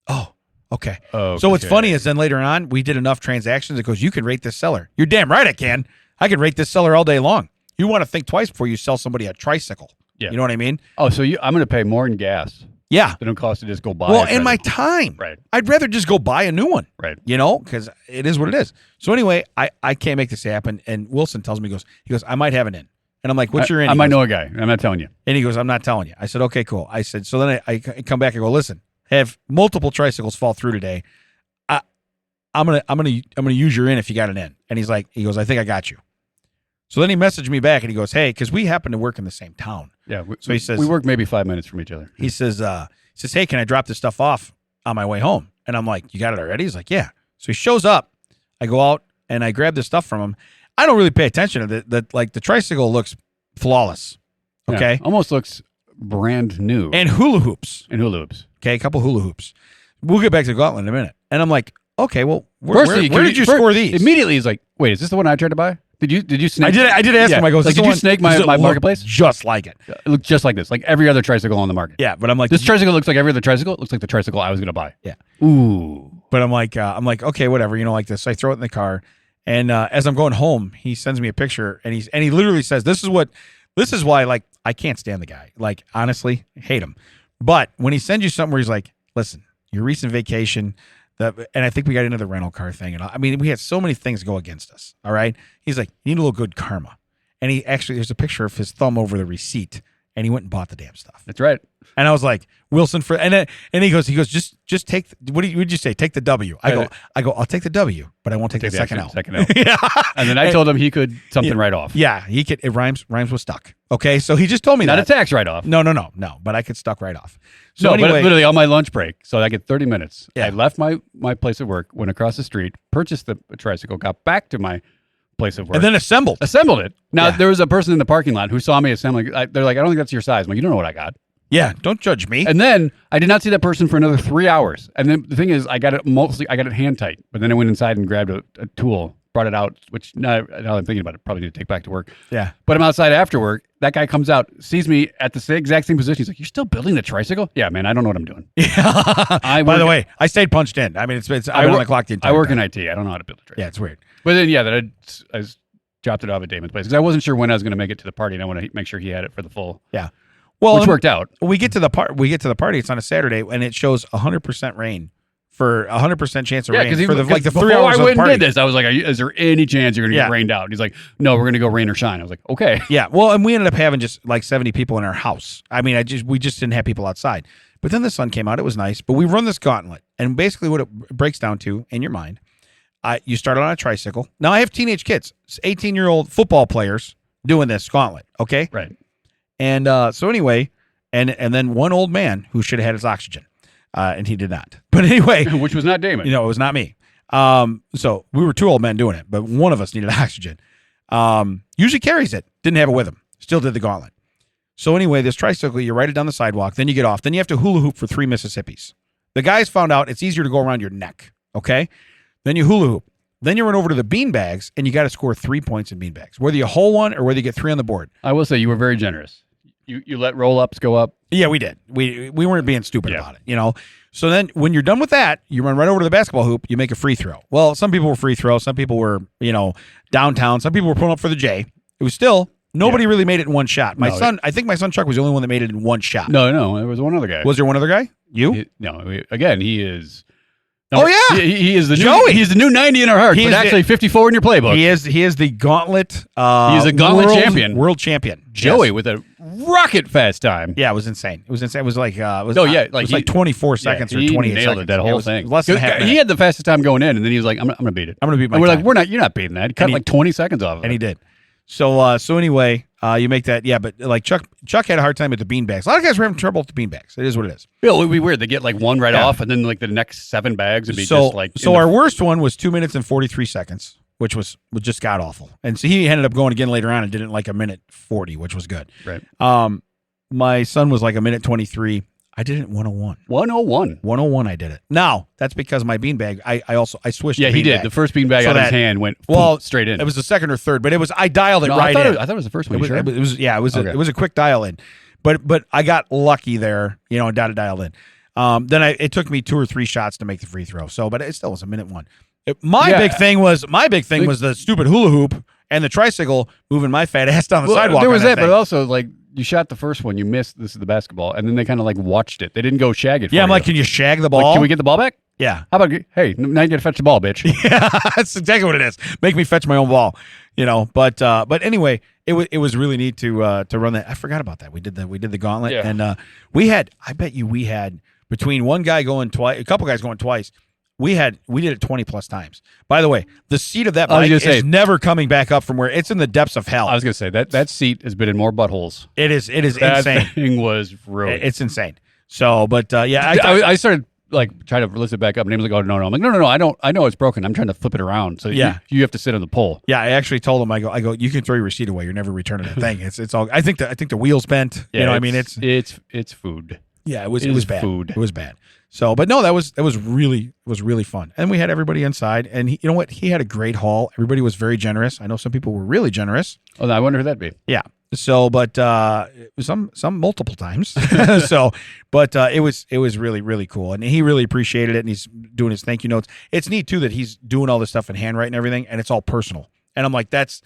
S3: Oh, okay. So what's funny is then later on, we did enough transactions. It goes, you can rate this seller. You're damn right I can. I can rate this seller all day long. You want to think twice before you sell somebody a tricycle. Yeah. You know what I mean?
S2: Oh, so I'm going to pay more in gas.
S3: Yeah.
S2: Than it costs to just go buy.
S3: Well, and my time.
S2: Right.
S3: I'd rather just go buy a new one.
S2: Right.
S3: Because it is what it is. So anyway, I can't make this happen. And Wilson tells me, he goes, I might have an in. And I'm like, what's your in?
S2: I might know a guy. I'm not telling you.
S3: And he goes, I'm not telling you. I said, okay, cool. I said, so then I come back and go, listen, have multiple tricycles fall through today. I'm gonna use your in if you got an in. And he goes, I think I got you. So then he messaged me back and he goes, hey, because we happen to work in the same town.
S2: Yeah.
S3: So he says,
S2: we work maybe 5 minutes from each other.
S3: He says, hey, can I drop this stuff off on my way home? And I'm like, you got it already? He's like, yeah. So he shows up. I go out and I grab this stuff from him. I don't really pay attention to that. Like the tricycle looks flawless. Okay.
S2: Yeah, almost looks brand new.
S3: And hula hoops.
S2: Okay,
S3: a couple hula hoops. We'll get back to Gauntlet in a minute. And I'm like, okay, well, where did you score these?
S2: Immediately he's like, wait, is this the one I tried to buy? Did you snake?
S3: I did ask him. I go,
S2: did you snake my marketplace?
S3: Just like it.
S2: It looked just like this, like every other tricycle on the market.
S3: Yeah, but I'm like,
S2: this tricycle looks like every other tricycle. It looks like the tricycle I was going to buy.
S3: Yeah.
S2: Ooh.
S3: But I'm like, okay, whatever, like this. So I throw it in the car, and as I'm going home, he sends me a picture, and he literally says, this is why, like, I can't stand the guy. Like, honestly, hate him. But when he sends you something where he's like, listen, your recent vacation. And I think we got into the rental car thing. And I mean, we had so many things go against us. All right. He's like, you need a little good karma. And there's a picture of his thumb over the receipt and he went and bought the damn stuff.
S2: That's right.
S3: And I was like, Wilson and he goes, just take, what did you say? Take the W. I go, I'll take the W, but I won't take the second L.
S2: Yeah. And then I told him he could something right off.
S3: Yeah. He could, it rhymes with stuck. Okay. So he just told me
S2: Not
S3: that.
S2: a tax write off.
S3: No, but I could stuck right off. So
S2: no,
S3: anyway,
S2: but literally on my lunch break, so I get 30 minutes.
S3: Yeah.
S2: I left my place of work, went across the street, purchased the tricycle, got back to my place of work.
S3: And then assembled
S2: it. Now, there was a person in the parking lot who saw me assembling. They're like, I don't think that's your size. I'm like, you don't know what I got.
S3: Yeah, don't judge me.
S2: And then I did not see that person for another 3 hours. And then the thing is, I got it hand tight. But then I went inside and grabbed a tool, brought it out, which now I'm thinking about it, probably need to take back to work.
S3: Yeah.
S2: But I'm outside after work. That guy comes out, sees me at the exact same position. He's like, you're still building the tricycle? Yeah, man, I don't know what I'm doing.
S3: Yeah. By the way, I stayed punched in. I mean, I've been on the clock the entire time.
S2: I work in IT. I don't know how to build a tricycle.
S3: Yeah, it's weird.
S2: But then, then I dropped it off at Damon's place because I wasn't sure when I was going to make it to the party, and I want to make sure he had it for the full.
S3: Yeah. Well,
S2: which worked out.
S3: We get to the party. It's on a Saturday, and it shows 100% rain for 100% chance of rain for the 3 hours
S2: I
S3: of
S2: went
S3: the party.
S2: and did this, I was like, is there any chance you're going to get rained out? And he's like, no, we're going to go rain or shine. I was like, okay.
S3: Yeah. Well, and we ended up having just like 70 people in our house. I mean, we just didn't have people outside. But then the sun came out. It was nice. But we run this gauntlet, and basically what it breaks down to in your mind, you start on a tricycle. Now I have teenage kids, 18-year-old football players doing this gauntlet. Okay.
S2: Right.
S3: And so anyway. And then one old man who should have had his oxygen, and he did not. But anyway,
S2: which was not Damon.
S3: It was not me. So we were two old men doing it, but one of us needed oxygen. Usually carries it. Didn't have it with him. Still did the gauntlet. So anyway, this tricycle, you ride it down the sidewalk, then you get off, then you have to hula hoop for 3 Mississippis. The guys found out it's easier to go around your neck. Okay, then you hula hoop. Then you run over to the bean bags, and you got to score 3 points in bean bags, whether you hole one or whether you get 3 on the board.
S2: I will say you were very generous. You let roll-ups go up?
S3: Yeah, we did. We weren't being stupid about it, So then when you're done with that, you run right over to the basketball hoop, you make a free throw. Well, some people were free throw. Some people were, downtown. Some people were pulling up for the J. It was still, nobody really made it in one shot. I think my son Chuck was the only one that made it in one shot.
S2: No, there was one other guy.
S3: Was there one other guy? You?
S2: He is...
S3: No,
S2: he is the
S3: Joey.
S2: He's the new 90 in our hearts, but actually 54 in your playbook.
S3: He is the gauntlet.
S2: He's a gauntlet champion,
S3: world champion.
S2: Joey with a rocket fast time.
S3: Yeah, it was insane. It was insane. It was like like 24 seconds or 28
S2: nailed
S3: seconds.
S2: It, that whole thing.
S3: Less than a half minute.
S2: He had the fastest time going in, and then he was like, "I'm gonna beat it.
S3: I'm gonna beat my."
S2: And we're
S3: time.
S2: like, "You're not beating that." Cut like 20 seconds off of it.
S3: And he did. So anyway, you make that. Yeah, but like Chuck had a hard time with the beanbags. A lot of guys were having trouble with the beanbags. It is what it is.
S2: Yeah, it would be weird. They get like one right
S3: Yeah.
S2: off, and then like the next 7 bags would be
S3: So
S2: just like.
S3: so our worst one was 2 minutes and 43 seconds, which was just god awful. And so he ended up going again later on and did it in like a minute 40, which was good.
S2: Right.
S3: My son was like a minute 23. I did it in 101.
S2: 101.
S3: 101 I did it. Now, that's because my beanbag, I switched
S2: Yeah,
S3: the
S2: he did.
S3: beanbag.
S2: The first beanbag
S3: So
S2: out of his
S3: that-
S2: hand went
S3: well,
S2: straight in.
S3: It was the second or third, but I dialed it
S2: No,
S3: right
S2: I
S3: in.
S2: thought it was the first one.
S3: It was,
S2: You sure?
S3: it was yeah,
S2: Okay.
S3: it was a quick dial in. But I got lucky there, and got it dialed in. Then it took me 2 or 3 shots to make the free throw. So, but it still was a minute one. My
S2: Yeah.
S3: big thing was the stupid hula hoop and the tricycle moving my fat ass down the sidewalk.
S2: There was
S3: on
S2: that,
S3: thing.
S2: but also like you shot the first one, you missed. This is the basketball, and then they kind of like watched it. They didn't go shag it.
S3: Yeah,
S2: for
S3: I'm
S2: you.
S3: like, can you shag the
S2: Like,
S3: ball?
S2: can we get the ball back?
S3: Yeah.
S2: How about hey, now you got to fetch the ball, bitch.
S3: Yeah, that's exactly what it is. Make me fetch my own ball, But anyway, it was really neat to run that. I forgot about that. We did the gauntlet,
S2: Yeah.
S3: and we had. I bet you we had between one guy going twice, a couple guys going twice. We did it 20 plus times. By the way, the seat of that
S2: I was
S3: bike
S2: gonna
S3: is
S2: say-
S3: never coming back up from where it's in the depths of hell.
S2: I was gonna say that seat has been in more buttholes.
S3: It is
S2: That
S3: insane.
S2: thing was ruined.
S3: It's insane. So, but yeah,
S2: I started like trying to lift it back up, and he was like, "Oh no!" I'm like, "No! I know it's broken. I'm trying to flip it around, so
S3: Yeah.
S2: you have to sit on the pole."
S3: yeah, I actually told him, I go, you can throw your receipt away. You're never returning that thing. It's all. I think the wheel's bent.
S2: Yeah,
S3: I mean, it's
S2: food.
S3: yeah, it was
S2: it is
S3: bad.
S2: food.
S3: It was bad. So, but no, that was really fun. And we had everybody inside, and you know what? He had a great haul. Everybody was very generous. I know some people were really generous.
S2: Oh, I wonder who that'd be.
S3: Yeah. So, but some multiple times. So, but it was really cool, and he really appreciated it. And he's doing his thank you notes. It's neat too that he's doing all this stuff in handwriting and everything, and it's all personal. And I'm like, that's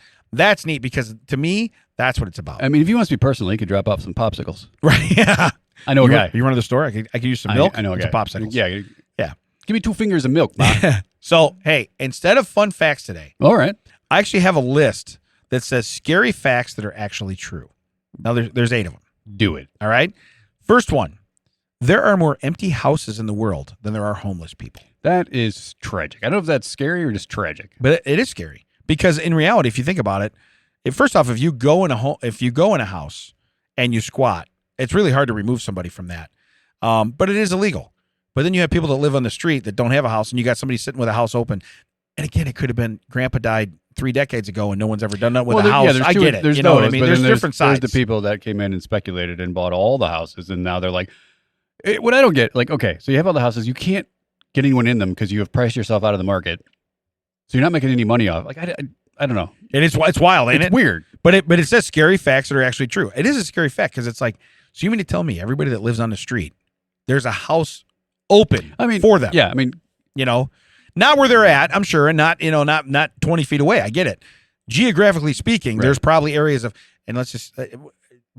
S3: neat because to me, that's what it's about.
S2: I mean, if he wants to be personal, he could drop off some popsicles.
S3: Right? Yeah.
S2: I know a guy.
S3: You run to the store. I could use some milk.
S2: I know a
S3: and
S2: guy.
S3: some popsicles.
S2: Yeah.
S3: Yeah.
S2: Give me 2 fingers of milk, Ma.
S3: So hey, instead of fun facts today,
S2: All right.
S3: I actually have a list that says scary facts that are actually true. Now there's 8 of them.
S2: Do it.
S3: All right. First one: there are more empty houses in the world than there are homeless people.
S2: That is tragic. I don't know if that's scary or just tragic.
S3: But it is scary because in reality, if you think about it, first off, if you go in a house and you squat, it's really hard to remove somebody from that. But it is illegal. But then you have people that live on the street that don't have a house, and you got somebody sitting with a house open. And again, it could have been Grandpa died 3 decades ago, and no one's ever done that with a house.
S2: there's
S3: I
S2: two-
S3: get it.
S2: There's
S3: You know what I
S2: those,
S3: mean?
S2: but
S3: There's
S2: then
S3: different sides.
S2: There's the people that came in and speculated and bought all the houses, and now they're like, what I don't get, like, okay, so you have all the houses, you can't get anyone in them because you have priced yourself out of the market, so you're not making any money off. Like, I don't know.
S3: It's wild, ain't
S2: It's
S3: it?
S2: weird.
S3: But it says scary facts that are actually true. It is a scary fact because it's like, so you mean to tell me everybody that lives on the street, there's a house open for them?
S2: Yeah, I mean,
S3: Not where they're at, I'm sure, and not 20 feet away. I get it. Geographically speaking,
S2: Right.
S3: there's probably areas of, and let's just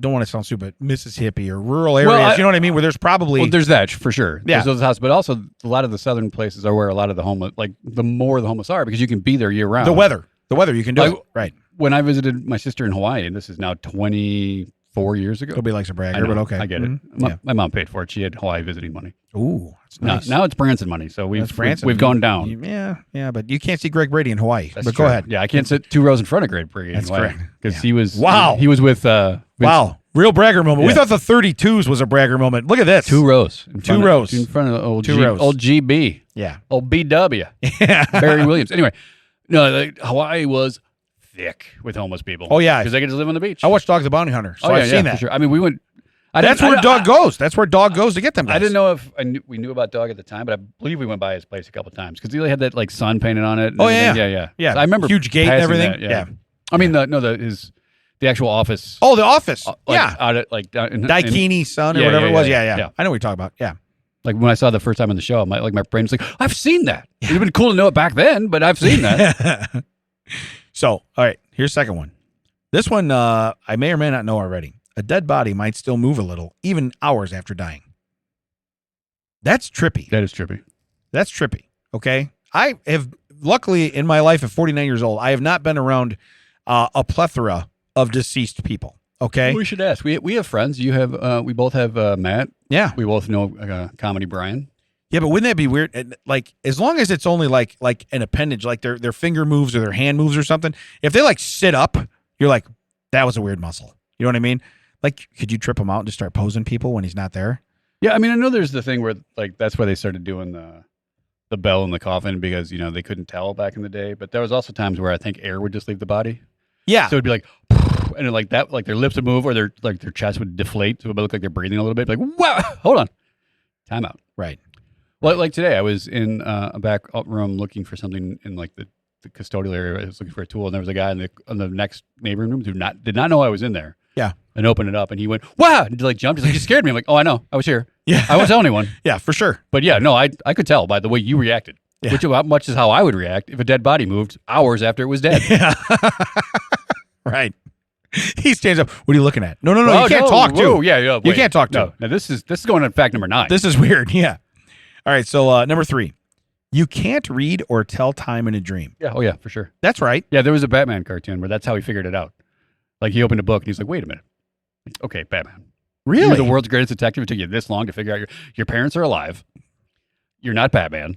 S3: don't want to sound stupid, Mississippi or rural areas.
S2: Well,
S3: you know what I mean? Where there's probably
S2: well, there's that for sure.
S3: Yeah.
S2: There's those houses, but also a lot of the southern places are where a lot of the homeless, like the more the homeless are, because you can be there year round.
S3: the weather. You can do
S2: Like,
S3: it. Right.
S2: When I visited my sister in Hawaii, and this is now 24 years ago.
S3: Nobody likes a
S2: I
S3: bragger,
S2: know,
S3: but okay.
S2: I get it.
S3: Mhm.
S2: My mom paid for it. She had Hawaii visiting money.
S3: Ooh, that's
S2: Now,
S3: nice.
S2: now it's Branson money, so
S3: That's Branson.
S2: we've gone down.
S3: Yeah, but you can't see Greg Brady in Hawaii.
S2: That's
S3: but
S2: true.
S3: go ahead.
S2: Yeah, I can't sit 2 rows in front of Greg Brady.
S3: That's correct.
S2: because
S3: Yeah.
S2: he was
S3: Wow.
S2: He was with Vince.
S3: Wow, real bragger moment. We
S2: Yeah.
S3: thought the 32s was a bragger moment. Look at this.
S2: 2 rows. In front
S3: rows.
S2: in front of old
S3: 2 rows.
S2: Old GB.
S3: Yeah.
S2: Old BW.
S3: Yeah.
S2: Barry Williams. Anyway, no, Hawaii was thick with homeless people.
S3: Oh, yeah.
S2: because they get to live on the beach.
S3: I watched Dog the Bounty Hunter, so I've seen that.
S2: for sure. I mean, we went.
S3: That's where Dog goes. That's where Dog goes to get them guys.
S2: I didn't know if we knew about Dog at the time, but I believe we went by his place a couple of times because he had that like sun painted on it. and
S3: Oh, yeah.
S2: everything. yeah.
S3: Yeah.
S2: I remember
S3: Huge gate and
S2: passing
S3: everything.
S2: that,
S3: Yeah.
S2: I mean, the actual office.
S3: Oh, The Office.
S2: like,
S3: Yeah.
S2: out at like down in,
S3: Daikini Sun or
S2: Yeah,
S3: whatever
S2: yeah,
S3: it was.
S2: yeah,
S3: Yeah.
S2: yeah.
S3: I know what you're talking about. Yeah.
S2: like when I saw it the first time on the show, my brain was like, I've seen that. It'd been cool to know it back then, but I've seen that.
S3: So, all right, here's the second one. This one I may or may not know already. A dead body might still move a little, even hours after dying. That's trippy.
S2: That is trippy.
S3: That's trippy. Okay. I have, luckily in my life at 49 years old, I have not been around a plethora of deceased people. Okay.
S2: We should ask. We have friends. You have. We both have Matt.
S3: Yeah.
S2: We both know Comedy Brian.
S3: Yeah, but wouldn't that be weird? And, like, as long as it's only like an appendage, like their finger moves or their hand moves or something. If they like sit up You're like, that was a weird muscle. You know what I mean? Like, could you trip him out and just start posing people when he's not there?
S2: Yeah, I mean, I know there's the thing where like that's why they started doing the bell in the coffin because they couldn't tell back in the day. But there was also times where I think air would just leave the body.
S3: Yeah.
S2: So it'd be like, and then like that, like their lips would move or their chest would deflate, so it would look like they're breathing a little bit. Like, wow, hold on, time out.
S3: Right.
S2: Well, like today, I was in a back room looking for something in like the custodial area. I was looking for a tool, and there was a guy in the next neighboring room who did not know I was in there.
S3: Yeah.
S2: And opened it up, and he went, wow, and like jumped. He's like, you scared me. I'm like, oh, I know, I was here.
S3: Yeah.
S2: I won't tell anyone.
S3: Yeah, for sure.
S2: But yeah, no, I could tell by the way you reacted,
S3: Yeah.
S2: which much is how I would react if a dead body moved hours after it was dead.
S3: Yeah. Right. He stands up. What are you looking at? No,
S2: Oh,
S3: you can't talk to.
S2: Whoa, yeah,
S3: You
S2: wait.
S3: can't talk to.
S2: No, now this is going on fact number 9.
S3: This is weird. Yeah. All right. So number 3, you can't read or tell time in a dream.
S2: yeah, oh yeah, for sure.
S3: That's right.
S2: Yeah, there was a Batman cartoon where that's how he figured it out. Like he opened a book and he's like, wait a minute. Okay, Batman.
S3: Really?
S2: You're the world's greatest detective. It took you this long to figure out your parents are alive. You're not Batman.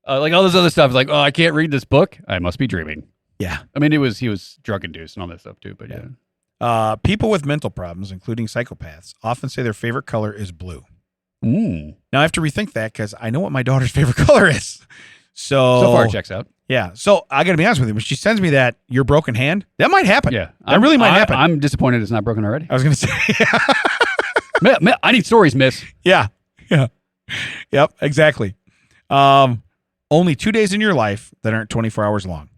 S2: Like all this other stuff. Like, oh, I can't read this book. I must be dreaming.
S3: Yeah.
S2: I mean, he was drug induced and all that stuff too. But yeah.
S3: People with mental problems, including psychopaths, often say their favorite color is blue.
S2: Mm.
S3: Now I have to rethink that because I know what my daughter's favorite color is. So
S2: far, it checks out.
S3: Yeah. So I got to be honest with you. When she sends me that your broken hand, that might happen.
S2: Yeah,
S3: That really might happen.
S2: I'm disappointed it's not broken already.
S3: I was going to say.
S2: I need stories, miss.
S3: Yeah. Yeah. Yep. Exactly. Only 2 days in your life that aren't 24 hours long.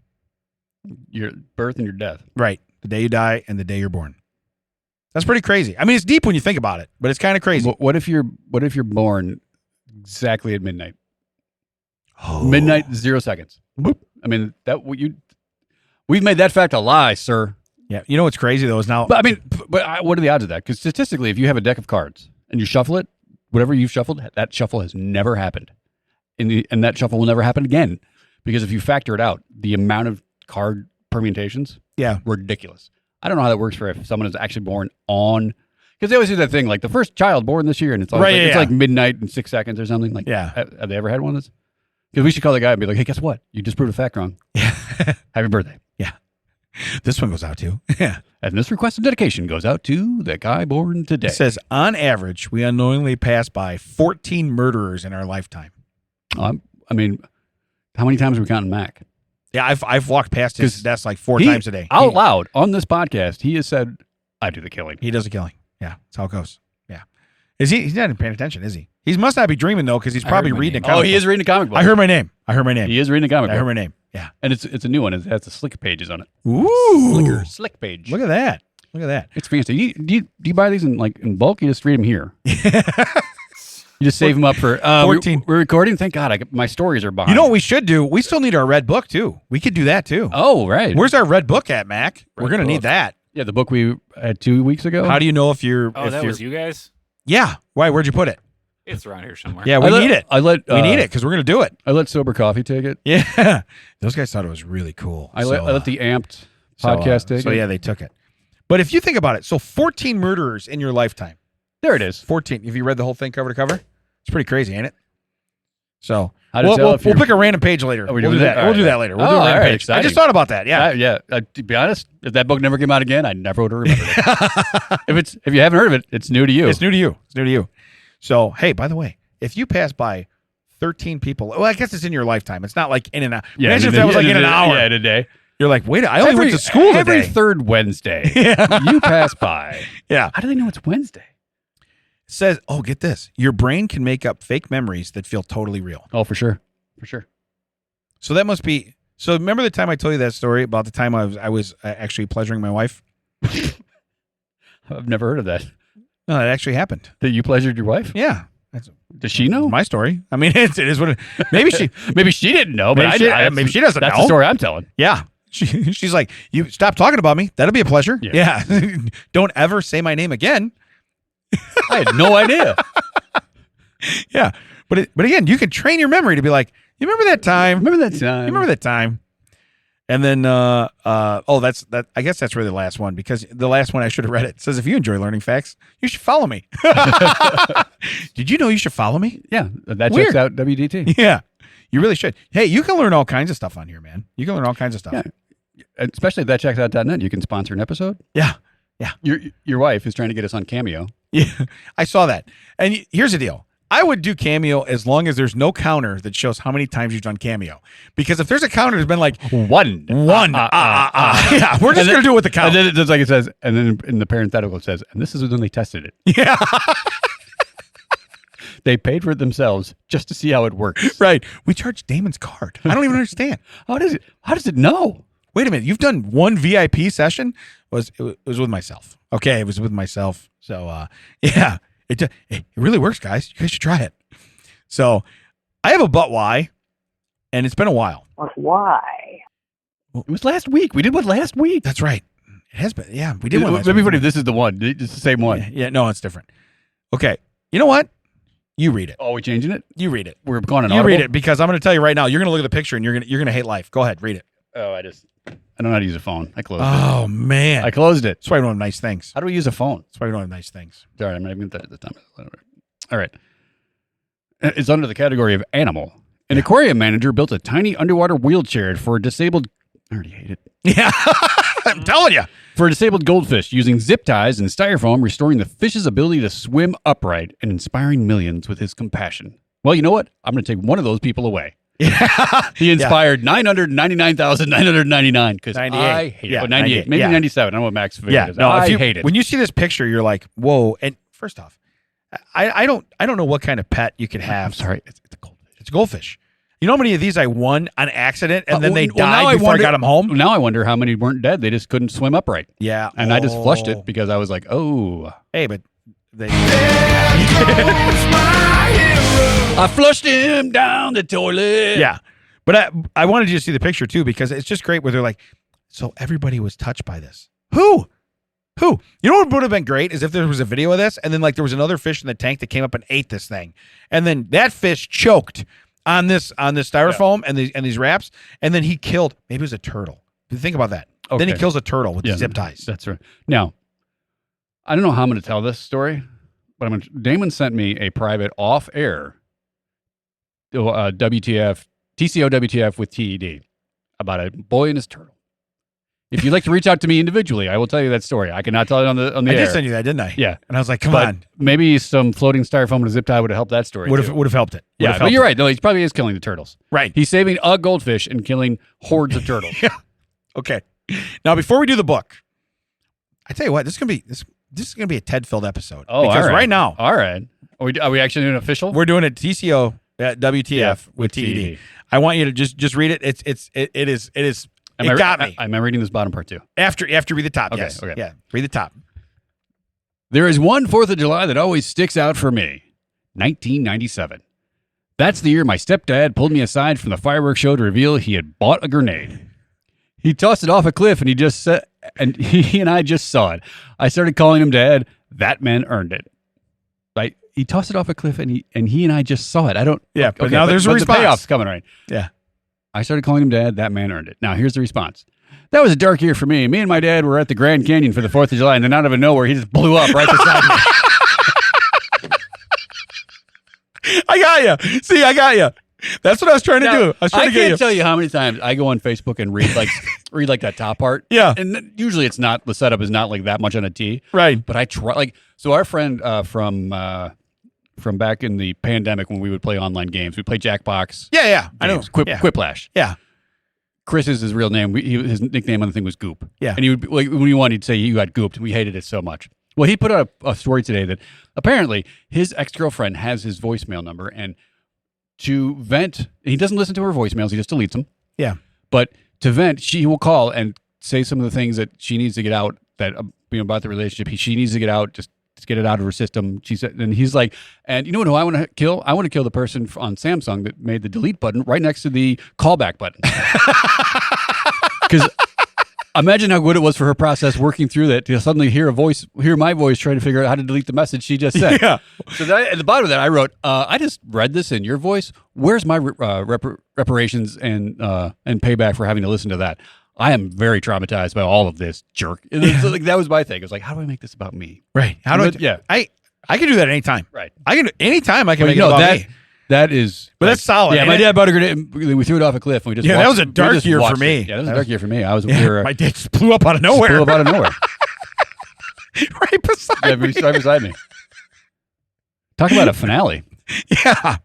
S2: Your birth and your death.
S3: Right. The day you die and the day you're born. That's pretty crazy. I mean, it's deep when you think about it, but it's kind of crazy.
S2: What if you're born exactly at midnight?
S3: Oh.
S2: Midnight, 0 seconds. Boop. I mean, we've made that fact a lie, sir.
S3: Yeah. You know what's crazy though is now.
S2: But I mean, what are the odds of that? Because statistically, if you have a deck of cards and you shuffle it, whatever you've shuffled, that shuffle has never happened, and that shuffle will never happen again. Because if you factor it out, the amount of card permutations,
S3: Yeah.
S2: ridiculous. I don't know how that works for if someone is actually born on. Because they always do that thing like the first child born this year, and it's always
S3: Right,
S2: like,
S3: yeah,
S2: it's
S3: yeah.
S2: like midnight and 6 seconds or something. Like,
S3: Yeah.
S2: have they ever had one of those? Because we should call the guy and be like, hey, guess what? You just proved a fact wrong.
S3: Yeah.
S2: Happy birthday.
S3: This one goes out too. Yeah.
S2: And this request of dedication goes out to the guy born today.
S3: It says, on average, we unknowingly pass by 14 murderers in our lifetime.
S2: I mean, how many times are we counting Mac?
S3: Yeah, I've walked past his
S2: 'Cause
S3: desk like 4 times a day.
S2: Out loud on this podcast, he has said, I do the killing.
S3: He does a killing. Yeah, that's how it goes. Yeah. He's not paying attention, is he? He must not be dreaming, though, because he's probably reading a comic
S2: Oh, he
S3: book.
S2: is reading a comic book.
S3: I heard my name.
S2: He is reading a comic
S3: I heard
S2: book.
S3: my name. Yeah.
S2: And it's a new one. It has the slick pages on it.
S3: Ooh.
S2: Slick page.
S3: Look at that. Look at that.
S2: It's fancy. Do you buy these in bulk? You just read them here. You just save them up for
S3: 14.
S2: We're recording. Thank God, my stories are behind.
S3: You know what we should do? We still need our red book, too. We could do that, too.
S2: Oh, right.
S3: Where's our red book at, Mac? We're going to need
S2: book.
S3: that.
S2: Yeah, the book we had 2 weeks ago.
S3: How do you know if you're...
S1: Oh,
S3: if
S1: that
S3: you're,
S1: was you guys?
S3: Yeah. Why? Where'd you put it?
S1: It's around here somewhere.
S3: Yeah, we need it.
S2: I let
S3: We need it because we're going to do it.
S2: I let Sober Coffee take it.
S3: Yeah. Those guys thought it was really cool.
S2: I let the Amped podcast take it.
S3: So, yeah, they took it. But if you think about it, so 14 murderers in your lifetime.
S2: There it is.
S3: 14. Have you read the whole thing cover to cover? It's pretty crazy, ain't it? So
S2: How to
S3: we'll,
S2: tell
S3: we'll,
S2: if
S3: we'll
S2: you're-
S3: pick a random page later.
S2: Oh,
S3: We'll
S2: we're
S3: do
S2: doing
S3: that.
S2: that?
S3: We'll do
S2: All
S3: that
S2: right.
S3: later. We'll do
S2: Oh,
S3: a random
S2: all right,
S3: page. I
S2: exciting.
S3: just thought about that. Yeah.
S2: Yeah. To be honest, if that book never came out again, I never would have remembered it. If you haven't heard of it, it's new to you.
S3: It's new to you. It's new to you. So, hey, by the way, if you pass by 13 people, well, I guess it's in your lifetime. It's not like in and out. Imagine if that was like in an hour.
S2: Yeah, today.
S3: You're like, wait, I only went to school today.
S2: Every third Wednesday, you pass by.
S3: Yeah.
S2: How do they know it's Wednesday?
S3: It says, oh, get this. Your brain can make up fake memories that feel totally real.
S2: Oh, for sure. For sure.
S3: So that must be. So remember the time I told you that story about the time I was actually pleasuring my wife?
S2: I've never heard of that.
S3: No, that actually happened.
S2: That you pleasured your wife?
S3: Yeah. That's
S2: Does she know?
S3: my story. I mean, it is what it, maybe she,
S2: Maybe she didn't know, but
S3: maybe she doesn't
S2: that's
S3: know.
S2: the story I'm telling.
S3: Yeah. She's like, you stop talking about me. That'll be a pleasure.
S2: Yeah.
S3: Yeah. Don't ever say my name again.
S2: I had no idea.
S3: Yeah. But again, you can train your memory to be like, you remember that time?
S2: Remember that time?
S3: You remember that time? And then, that's that. I guess that's really the last one because the last one I should have read it. It says, if you enjoy learning facts, you should follow me. Did you know you should follow me?
S2: Yeah, that
S3: Weird.
S2: checks out WDT.
S3: Yeah, you really should. Hey, you can learn all kinds of stuff on here, man. You can learn all kinds of stuff.
S2: Yeah. especially at thatchecksout.net, you can sponsor an episode.
S3: Yeah.
S2: Your wife is trying to get us on Cameo.
S3: Yeah, I saw that. And here's the deal. I would do Cameo as long as there's no counter that shows how many times you've done Cameo. Because if there's a counter that's been like
S2: one,
S3: yeah, we're just going to do it with the count.
S2: And then it's like it says, and then in the parenthetical it says, and this is when they tested it.
S3: Yeah.
S2: They paid for it themselves just to see how it works.
S3: Right. We charged Damon's card. I don't even understand.
S2: How does it know?
S3: Wait a minute. You've done one VIP session? It was with myself. Okay, it was with myself. So, yeah. It really works, guys. You guys should try it. So, I have a but why, and it's been a while.
S5: Why?
S2: It was last week. We did one last week.
S3: That's right. It has been. Yeah, we did one last
S2: Maybe
S3: week.
S2: if this is the one. It's the same one.
S3: Yeah, no, it's different. Okay. You know what? You read it.
S2: Oh, we changing it?
S3: You read it.
S2: We're going on
S3: You
S2: Audible?
S3: read it because I'm going to tell you right now. You're going to look at the picture and you're going to hate life. Go ahead, read it.
S2: Oh, I don't know how to use a phone. I closed it.
S3: Oh man,
S2: I closed it.
S3: that's why we don't have nice things.
S2: How do we use a phone?
S3: That's why we don't have nice things.
S2: All right, I'm not even going to the time. All right. It's under the category of animal. An aquarium manager built a tiny underwater wheelchair for a disabled... I already hate it.
S3: Yeah, I'm telling you.
S2: For a disabled goldfish, using zip ties and styrofoam, restoring the fish's ability to swim upright and inspiring millions with his compassion. Well, you know what? I'm going to take one of those people away.
S3: Yeah,
S2: He inspired 999,999 because
S3: 98.
S2: I hate
S3: Yeah,
S2: it. 98, maybe
S3: yeah.
S2: 97. I don't know what Max figured
S3: yeah.
S2: is.
S3: No,
S2: I
S3: if you
S2: hate it.
S3: when you see this picture, you're like, whoa. And first off, I don't know what kind of pet you could have.
S2: I'm sorry. It's a goldfish.
S3: It's a goldfish. You know how many of these I won on accident and then they
S2: well, now
S3: died
S2: I
S3: before
S2: wonder-
S3: I got them home?
S2: Now I wonder how many weren't dead. They just couldn't swim upright.
S3: Yeah,
S2: And I just flushed it because I was like, oh.
S3: Hey, but they.
S2: I flushed him down the toilet.
S3: Yeah. But I wanted you to see the picture too because it's just great where they're like, so everybody was touched by this. Who? You know what would have been great is if there was a video of this and then like there was another fish in the tank that came up and ate this thing. And then that fish choked on this styrofoam and these wraps. And then he killed, maybe it was a turtle. Think about that.
S2: Okay.
S3: Then he kills a turtle with the zip ties.
S2: That's right. Now, I don't know how I'm going to tell this story, but Damon sent me a private off-air TCO WTF with TED about a boy and his turtle. If you'd like to reach out to me individually, I will tell you that story. I cannot tell it on the
S3: I
S2: air.
S3: did send you that, didn't I?
S2: Yeah.
S3: And I was like, come
S2: But
S3: on.
S2: maybe some floating styrofoam and a zip tie would have helped that story.
S3: Would
S2: too.
S3: have helped it. Would
S2: Yeah,
S3: have
S2: but
S3: helped
S2: you're
S3: it.
S2: right. No, he probably is killing the turtles.
S3: Right.
S2: He's saving a goldfish and killing hordes of turtles.
S3: Yeah. Okay. Now, before we do the book, I tell you what, this is gonna be a TED-filled episode.
S2: Oh,
S3: because
S2: all
S3: right now
S2: All right. Are we actually doing official?
S3: we're doing a TCO WTF with TED. I want you to just read it. It got me.
S2: Am I reading this bottom part too?
S3: After read the top.
S2: Okay,
S3: Yes.
S2: okay.
S3: Yeah. Read the top.
S2: There is one 4th of July that always sticks out for me. 1997. That's the year my stepdad pulled me aside from the fireworks show to reveal he had bought a grenade. He tossed it off a cliff and he and I just saw it. I started calling him Dad. That man earned it. Right? He tossed it off a cliff and he and I just saw it. I don't.
S3: Yeah, but now there's a response.
S2: The payoff's coming, right?
S3: Yeah.
S2: I started calling him Dad. That man earned it. Now, here's the response. That was a dark year for me. Me and my dad were at the Grand Canyon for the 4th of July, and then out of nowhere, he just blew up right beside me.
S3: I got you. See, I got you. That's what I was trying to do. I was trying to get you.
S2: can't tell you how many times I go on Facebook and read like that top part.
S3: Yeah.
S2: And usually it's not, the setup is not like that much on a T.
S3: Right.
S2: But I try, so our friend from back in the pandemic when we would play online games, we play Jackbox.
S3: Yeah. I know.
S2: games,
S3: Yeah.
S2: Quiplash.
S3: Yeah.
S2: Chris is his real name. His nickname on the thing was Goop.
S3: Yeah.
S2: And he would, like, when he won, he'd say you got gooped. We hated it so much. Well, he put out a story today that apparently his ex-girlfriend has his voicemail number, and to vent, he doesn't listen to her voicemails, he just deletes them.
S3: Yeah.
S2: But to vent, she will call and say some of the things that she needs to get out that about the relationship. She needs to get out, just to get it out of her system. She said, and he's like, and you know what? Who I want to kill? I want to kill the person on Samsung that made the delete button right next to the callback button. Because imagine how good it was for her process working through that to suddenly hear my voice trying to figure out how to delete the message she just said.
S3: Yeah.
S2: So at the bottom of that, I wrote, I just read this in your voice. Where's my reparations and payback for having to listen to that? I am very traumatized by all of this, jerk. And so, like, that was my thing. It was like, how do I make this about me?
S3: Right. How do
S2: Yeah.
S3: I can do that anytime.
S2: Right.
S3: Anytime I can
S2: Well,
S3: make
S2: you
S3: it
S2: know,
S3: about
S2: that
S3: me.
S2: That is,
S3: But that's solid,
S2: Yeah,
S3: ain't
S2: my
S3: it?
S2: dad buttered it. We threw it off a cliff. And we just
S3: Yeah, that
S2: watched
S3: was a
S2: it. We
S3: dark
S2: just
S3: year for
S2: watched
S3: me.
S2: it. Yeah, that was a dark year for me. I was we
S3: Yeah,
S2: were,
S3: my dad just blew up out of
S2: blew
S3: nowhere.
S2: up out of nowhere.
S3: Right beside
S2: Yeah,
S3: me.
S2: right beside me. Talk about a finale.
S3: Yeah.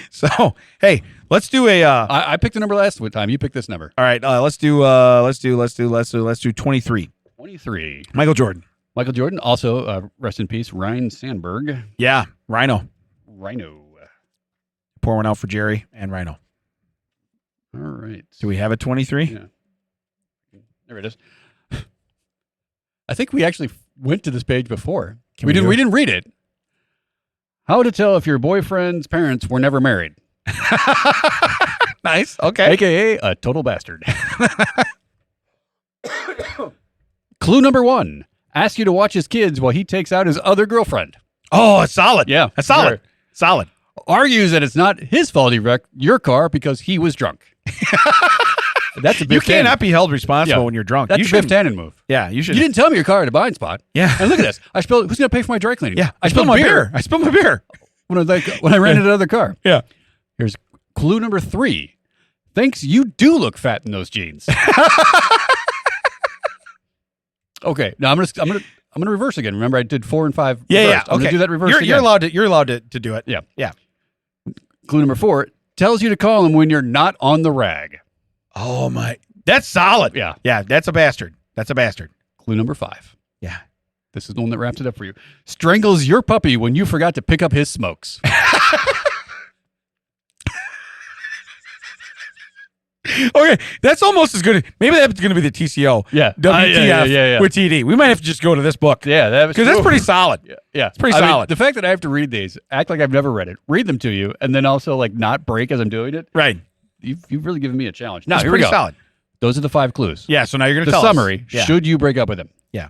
S3: So, hey, let's do a.
S2: I picked the number last time. You picked this number.
S3: All right, let's do 23.
S2: 23.
S3: Michael Jordan.
S2: Michael Jordan. Also, rest in peace, Ryan Sandberg.
S3: Yeah, Rhino.
S2: Rhino.
S3: Pour one out for Jerry and Rhino.
S2: All right.
S3: Do we have a 23?
S2: Yeah. There it is. I think we actually went to this page before.
S3: Can we do it?
S2: We didn't read it. How to tell if your boyfriend's parents were never married.
S3: Nice. Okay.
S2: AKA a total bastard. Clue number 1. Ask you to watch his kids while he takes out his other girlfriend.
S3: Oh, it's solid.
S2: Yeah.
S3: That's solid.
S2: Sure.
S3: Solid.
S2: Argues that it's not his fault he wrecked your car because he was drunk. That's a
S3: You
S2: Biff Tannen.
S3: cannot be held responsible
S2: Yeah.
S3: when you're drunk.
S2: That's
S3: you
S2: a Biff
S3: should.
S2: Tannen move.
S3: Yeah, you should.
S2: You didn't tell me your car had a blind spot.
S3: Yeah.
S2: And look at this. I spilled. Who's going to pay for my dry cleaning?
S3: Yeah.
S2: I spilled
S3: my beer. I spilled my beer.
S2: when I ran into another car.
S3: Yeah.
S2: Here's clue number 3. Thinks you do look fat in those jeans. Okay. Now I'm gonna reverse again. Remember I did 4 and 5.
S3: Yeah,
S2: reversed.
S3: yeah.
S2: I'm gonna
S3: Okay.
S2: do that reverse
S3: You're
S2: again.
S3: allowed to do it.
S2: Yeah.
S3: Yeah.
S2: Clue number 4 tells you to call him when you're not on the rag.
S3: Oh my. That's solid.
S2: Yeah.
S3: Yeah, that's a bastard. That's a bastard.
S2: Clue number 5.
S3: Yeah.
S2: This is the one that wraps it up for you. Strangles your puppy when you forgot to pick up his smokes.
S3: Okay, that's almost as good. Maybe that's going to be the TCO.
S2: Yeah.
S3: WTF
S2: yeah.
S3: with TD. We might have to just go to this book.
S2: Yeah, that was
S3: Because that's
S2: true.
S3: pretty solid.
S2: Yeah,
S3: It's pretty
S2: I mean,
S3: solid.
S2: the fact that I have to read these, act like I've never read it, read them to you, and then also like not break as I'm doing it.
S3: Right.
S2: You've really given me a challenge. Now
S3: It's
S2: here we
S3: pretty
S2: go.
S3: solid.
S2: Those are the 5 clues.
S3: Yeah, so now you're going to
S2: The
S3: tell us.
S2: summary:
S3: Yeah.
S2: should you break up with him?
S3: Yeah.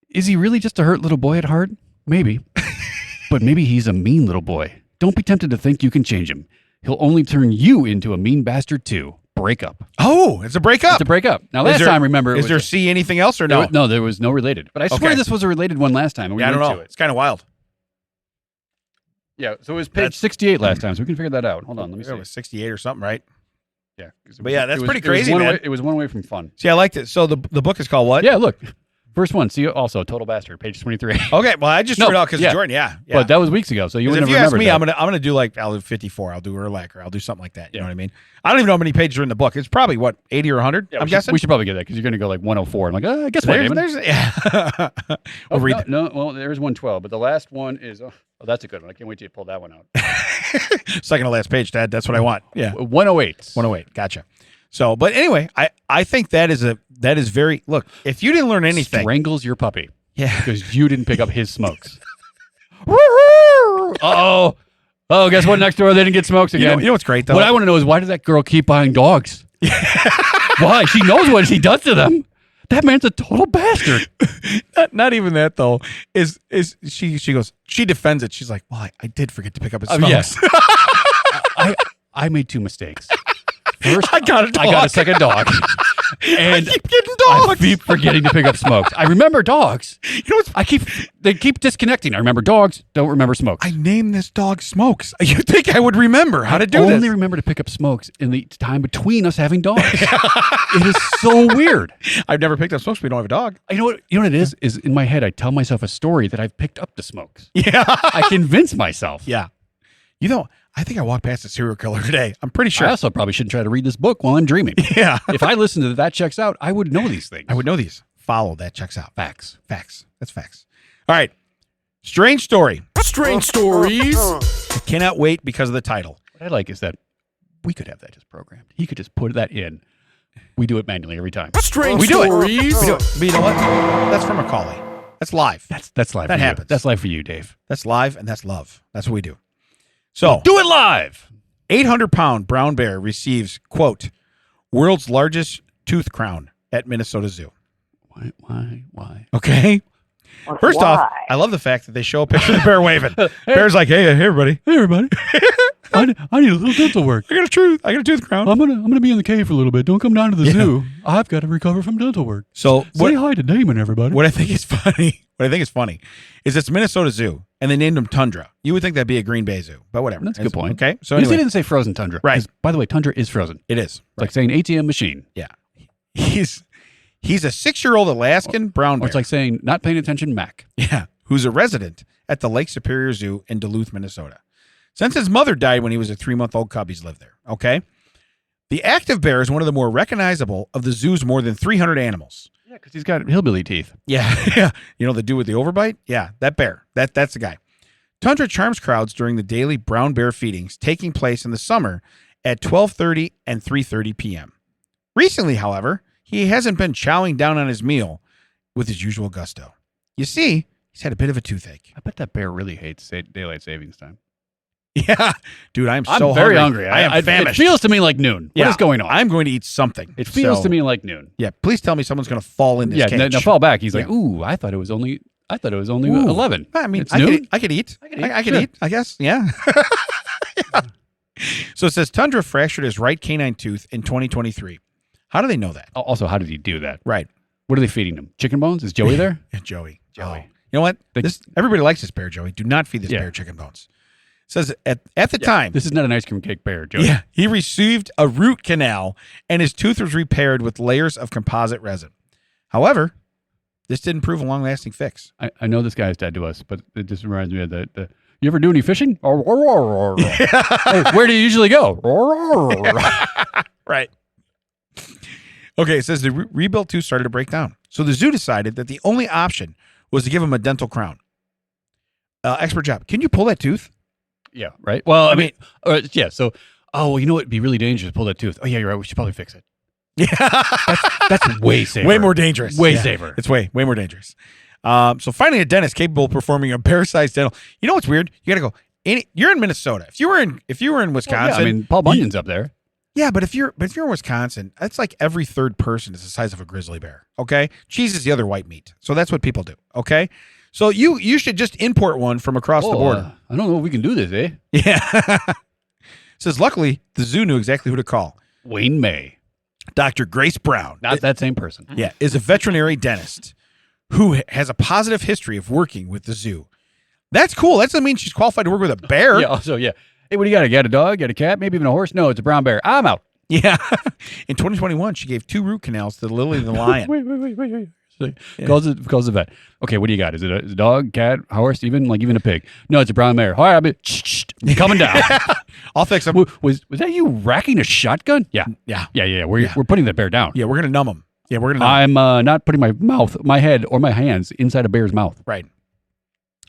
S2: Is he really just a hurt little boy at heart? Maybe, but maybe he's a mean little boy. Don't be tempted to think you can change him. He'll only turn you into a mean bastard too. Break up.
S3: Oh, it's a breakup.
S2: It's a break up. Now
S3: Is
S2: last
S3: there-
S2: time, remember, it
S3: Is
S2: was
S3: there C anything else or no?
S2: no, there was no related. But I swear
S3: Okay.
S2: this was a related one last time. And we
S3: Yeah, I don't
S2: went
S3: know.
S2: to it.
S3: It's kind of wild.
S2: Yeah, so it was page
S3: That's-
S2: 68 last time, so we can figure that out. Hold on, let me
S3: It
S2: see.
S3: was 68 or something, right?
S2: Yeah,
S3: But yeah, that's pretty
S2: it was
S3: crazy,
S2: one
S3: man.
S2: Away, it was one away from fun.
S3: See, I liked it. So the book is called what?
S2: Yeah, look, first one. See, also Total Bastard, page 23.
S3: Okay, well, I just
S2: No,
S3: threw it out because
S2: yeah.
S3: Jordan. Yeah.
S2: But that was weeks ago, so you
S3: 'Cause
S2: wouldn't
S3: if
S2: have
S3: you ask
S2: remembered
S3: me,
S2: that.
S3: I'm gonna do like I'll do 54. I'll do Urlacher. I'll do something like that. You know what I mean? I don't even know how many pages are in the book. It's probably what 80 or 100.
S2: Yeah,
S3: I'm
S2: we
S3: guessing.
S2: we should probably get that because you're going to go like 104. I'm like, guess what, Damon?
S3: Yeah.
S2: Oh,
S3: we'll read.
S2: no, well, there's 112, but the last one is. Oh, that's a good one. I can't wait till you pull that one out.
S3: Second to last page, Dad. That's what I want. Yeah.
S2: 108.
S3: 108. Gotcha. So, but anyway, I think that is very. Look, if you didn't learn anything,
S2: Strangles your puppy
S3: yeah.
S2: because you didn't pick up his smokes. Oh, guess what? Next door, they didn't get smokes again.
S3: You know what's great though?
S2: What I want to know is why does that girl keep buying dogs? Why? She knows what he does to them. That man's a total bastard.
S3: not even that though. Is she goes? She defends it. She's like, well, I did forget to pick up his smokes.
S2: Yes. I made 2 mistakes. First,
S3: I got a dog.
S2: I got a second dog. And
S3: I keep getting
S2: I
S3: dogs.
S2: keep forgetting to pick up smokes. I remember dogs.
S3: You know what's
S2: They keep disconnecting. I remember dogs, don't remember smokes.
S3: I named this dog Smokes. You think I would remember how to do
S2: only
S3: this?
S2: remember to pick up smokes in the time between us having dogs. It is so weird.
S3: I've never picked up Smokes. We don't have a dog.
S2: You know what it is? Is in my head, I tell myself a story that I've picked up the smokes.
S3: Yeah.
S2: I convince myself.
S3: Yeah. You know, I think I walked past a serial killer today. I'm pretty sure.
S2: I also probably shouldn't try to read this book while I'm dreaming.
S3: Yeah.
S2: If I listened to That Checks Out, I would know these things.
S3: I would know these. Follow that checks out.
S2: Facts.
S3: Facts. That's facts. All right. Strange story.
S2: Strange stories.
S3: I cannot wait because of the title.
S2: What I like is that we could have that just programmed. He could just put that in. We do it manually every time.
S3: Strange
S2: We do it.
S3: We do it. But you know what? That's from Macaulay. That's live.
S2: That's live.
S3: That
S2: for you.
S3: happens.
S2: That's live for you, Dave.
S3: That's live and that's love. That's what we do. So,
S2: Do it live.
S3: 800-pound brown bear receives, quote, world's largest tooth crown at Minnesota Zoo.
S2: Why?
S3: Okay. First off, I love the fact that they show a picture of the bear waving. Bear's like, hey, everybody.
S2: Hey, everybody. I need a little dental work.
S3: I got a tooth crown.
S2: I'm gonna be in the cave for a little bit. Don't come down to the zoo. I've got to recover from dental work.
S3: So
S2: Say hi to Damon, everybody.
S3: What I think is funny is it's Minnesota Zoo, and they named him Tundra. You would think that'd be a Green Bay Zoo, but whatever.
S2: That's a good point.
S3: Okay, so
S2: At least
S3: anyway,
S2: they didn't say frozen tundra.
S3: Right.
S2: 'Cause, by the way, tundra is frozen.
S3: it is.
S2: It's like saying ATM machine.
S3: Yeah, he's a 6-year-old Alaskan brown
S2: Or
S3: bear.
S2: it's like saying not paying attention, Mac.
S3: Yeah, who's a resident at the Lake Superior Zoo in Duluth, Minnesota. Since his mother died when he was a 3-month-old cub, he's lived there. Okay, the active bear is one of the more recognizable of the zoo's more than 300 animals.
S2: Yeah, because he's got hillbilly teeth.
S3: Yeah, yeah. You know the dude with the overbite? Yeah, that bear. That's the guy. Tundra charms crowds during the daily brown bear feedings taking place in the summer at 12:30 and 3:30 p.m. Recently, however, he hasn't been chowing down on his meal with his usual gusto. You see, he's had a bit of a toothache.
S2: I bet that bear really hates daylight savings time.
S3: Yeah, dude, I'm so
S2: very hungry.
S3: I am famished.
S2: It feels to me like noon. What is going on?
S3: I'm going to eat something.
S2: It feels
S3: So,
S2: to me like noon.
S3: Yeah, please tell me someone's going to fall in this cage.
S2: Now fall back. He's like,
S3: Yeah.
S2: ooh, I thought it was only
S3: Ooh.
S2: 11.
S3: I mean,
S2: It's
S3: I
S2: noon?
S3: could eat.
S2: I could eat.
S3: I could
S2: Sure.
S3: eat, I guess. Yeah. Yeah. So it says Tundra fractured his right canine tooth in 2023. How do they know that?
S2: Also, how did he do that?
S3: Right.
S2: What are they feeding him? Chicken bones? Is Joey there?
S3: Yeah, Joey.
S2: Joey.
S3: Oh. You know what?
S2: They-
S3: Everybody likes this bear, Joey. Do not feed this
S2: Yeah.
S3: bear chicken bones. It says at the time,
S2: This is not an ice cream cake bear, Joey.
S3: yeah, he received a root canal and his tooth was repaired with layers of composite resin. However, this didn't prove a long-lasting fix.
S2: I know this guy's dead to us, but it just reminds me of the you ever do any fishing? Hey, where do you usually go?
S3: Right. Okay, it says the rebuilt tooth started to break down. So the zoo decided that the only option was to give him a dental crown. Expert job. Can you pull that tooth?
S2: Yeah, right. Well, I mean, yeah. So, well, you know what would be really dangerous? Pull that tooth. Oh, yeah, you're right. We should probably fix it.
S3: Yeah.
S2: That's way safer.
S3: Way more dangerous.
S2: Way
S3: Yeah.
S2: safer.
S3: It's way more dangerous. So finding a dentist capable of performing a bear-sized dental. You know what's weird? You got to go. You're in Minnesota. If you were in Wisconsin,
S2: Yeah, I mean, Paul Bunyan's up there.
S3: yeah, but if you're in Wisconsin, that's like every third person is the size of a grizzly bear. Okay, cheese is the other white meat. So that's what people do. Okay, so you should just import one from across the border.
S2: I don't know if we can do this, eh?
S3: Yeah. Says luckily the zoo knew exactly who to call.
S2: Wayne May,
S3: Dr. Grace Brown.
S2: not that same person.
S3: Yeah, is a veterinary dentist who has a positive history of working with the zoo. That's cool. That doesn't mean she's qualified to work with a bear.
S2: Yeah. Also, yeah. Hey, what do you got? You got a dog? You got a cat? Maybe even a horse? No, it's a brown bear. I'm out.
S3: Yeah. In 2021, she gave 2 root canals to Lily the lion.
S2: Wait. So, calls the vet. Okay, what do you got? Is it a dog, cat, horse, even a pig? No, it's a brown bear. All right, I'm coming down.
S3: I'll fix him.
S2: Was that you racking a shotgun? Yeah.
S3: Yeah.
S2: We're putting that bear down.
S3: Yeah, we're gonna numb him. Yeah, we're gonna. Numb
S2: I'm not putting my head, or my hands inside a bear's mouth.
S3: Right.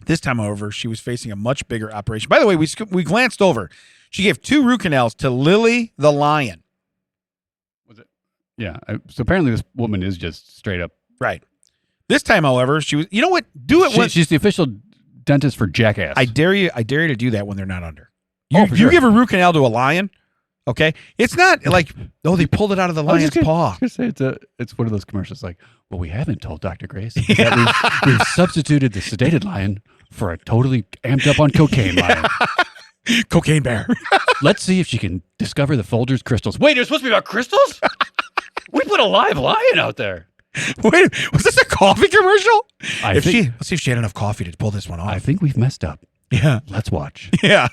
S3: This time, however, she was facing a much bigger operation. By the way, we glanced over. She gave 2 root canals to Lily the lion.
S2: Was it? Yeah. So apparently, this woman is just straight up.
S3: Right. This time, however, she was. You know what? Do it when
S2: She's the official dentist for Jackass.
S3: I dare you to do that when they're not under.
S2: For sure.
S3: You give a root canal to a lion. Okay, it's not like they pulled it out of the lion's paw.
S2: I was gonna say it's one of those commercials like, well, we haven't told Dr. Grace that we've substituted the sedated lion for a totally amped up on cocaine lion.
S3: Cocaine bear.
S2: Let's see if she can discover the Folgers crystals. Wait, it was supposed to be about crystals? We put a live lion out there.
S3: Wait, was this a coffee commercial?
S2: Let's
S3: see if she had enough coffee to pull this one off.
S2: I think we've messed up.
S3: Yeah.
S2: Let's watch.
S3: Yeah.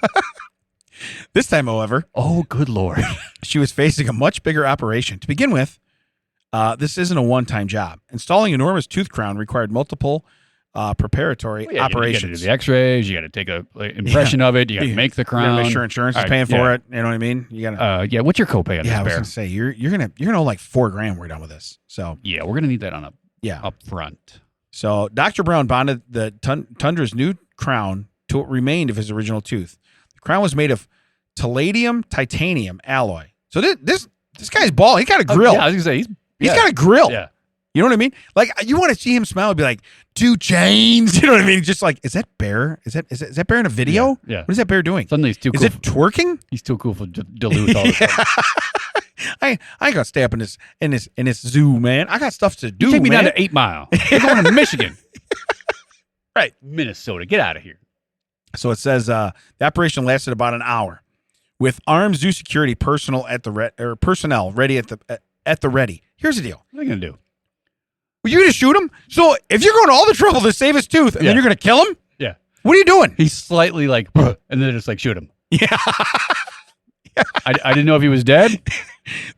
S3: This time, however,
S2: oh, good Lord.
S3: she was facing a much bigger operation. To begin with, this isn't a one-time job. Installing an enormous tooth crown required multiple preparatory operations.
S2: You got to do the x-rays. You got to take a impression of it. You got to make the
S3: You
S2: crown.
S3: gotta make sure insurance is paying for it. You know what I mean? You gotta.
S2: Yeah. What's your copay on
S3: I
S2: this
S3: was
S2: bear?
S3: gonna say you're gonna owe like $4,000 when we're done with this. So
S2: Yeah, we're gonna need that up front.
S3: So Dr. Brown bonded the Tundra's new crown to what remained of his original tooth. The crown was made of palladium titanium alloy. So this guy's bald. He got a grill.
S2: Yeah, I was gonna say
S3: He's got a grill.
S2: Yeah.
S3: You know what I mean? Like you want to see him smile and be like 2 chains. You know what I mean? Just like, is that bear? Is that bear in a video?
S2: Yeah.
S3: What is that bear doing?
S2: Suddenly he's too
S3: Is
S2: cool.
S3: it twerking?
S2: He's too cool for Duluth all the time.
S3: I ain't gonna stay up in this zoo, man. I got stuff to do.
S2: Take me
S3: man.
S2: down to 8 Mile. We're going to Michigan.
S3: Right.
S2: Minnesota, get out of here.
S3: So it says the operation lasted about an hour, with armed zoo security personnel ready at the ready. Here's the deal.
S2: What are they going to do?
S3: Well, you're going to shoot him? So if you're going to all the trouble to save his tooth and then you're going to kill him?
S2: Yeah.
S3: What are you doing?
S2: He's slightly like, and then just like shoot him.
S3: Yeah.
S2: I didn't know if he was dead.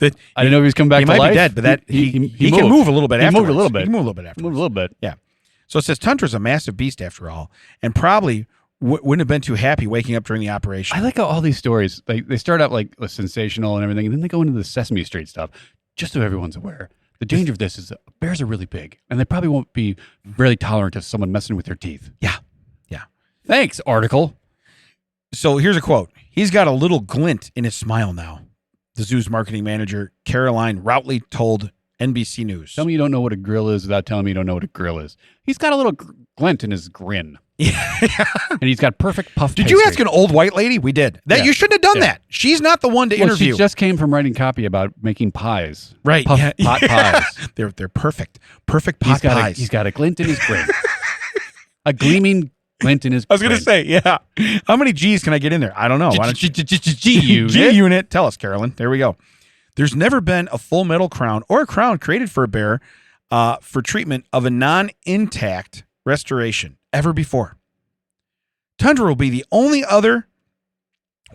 S2: I didn't know if he was coming back
S3: He
S2: to
S3: might
S2: life.
S3: be dead, but that he
S2: moved.
S3: can move a little bit
S2: He
S3: afterwards.
S2: moved a little bit.
S3: He can move a little bit afterwards.
S2: Moved a little bit.
S3: Yeah. So it says Tundra's a massive beast after all, and probably wouldn't have been too happy waking up during the operation.
S2: I like how all these stories, they start out like sensational and everything, and then they go into the Sesame Street stuff. Just so everyone's aware, the danger of this is that bears are really big, and they probably won't be really tolerant of someone messing with their teeth.
S3: Yeah. Yeah.
S2: Thanks, article.
S3: So here's a quote. He's got a little glint in his smile now. The zoo's marketing manager, Caroline Routley, told NBC News.
S2: Tell me you don't know what a grill is without telling me you don't know what a grill is. He's got a little glint in his grin.
S3: Yeah.
S2: And he's got perfect puff
S3: Did you ask an old white lady? We did. That
S2: Yeah.
S3: You shouldn't have done
S2: Yeah.
S3: that. She's not the one to
S2: Well,
S3: interview.
S2: she just came from writing copy about making pies.
S3: Right.
S2: Puff,
S3: Yeah.
S2: pot pies.
S3: They're perfect. Perfect pot pies.
S2: He's got a glint in his grin. A gleaming glint in his
S3: I was going to say, yeah. How many G's can I get in there? I don't know. Why don't you-
S2: G-unit.
S3: G unit. Tell us, Carolyn. There we go. There's never been a full metal crown or a crown created for a bear for treatment of a non-intact restoration ever before. Tundra will be the only other.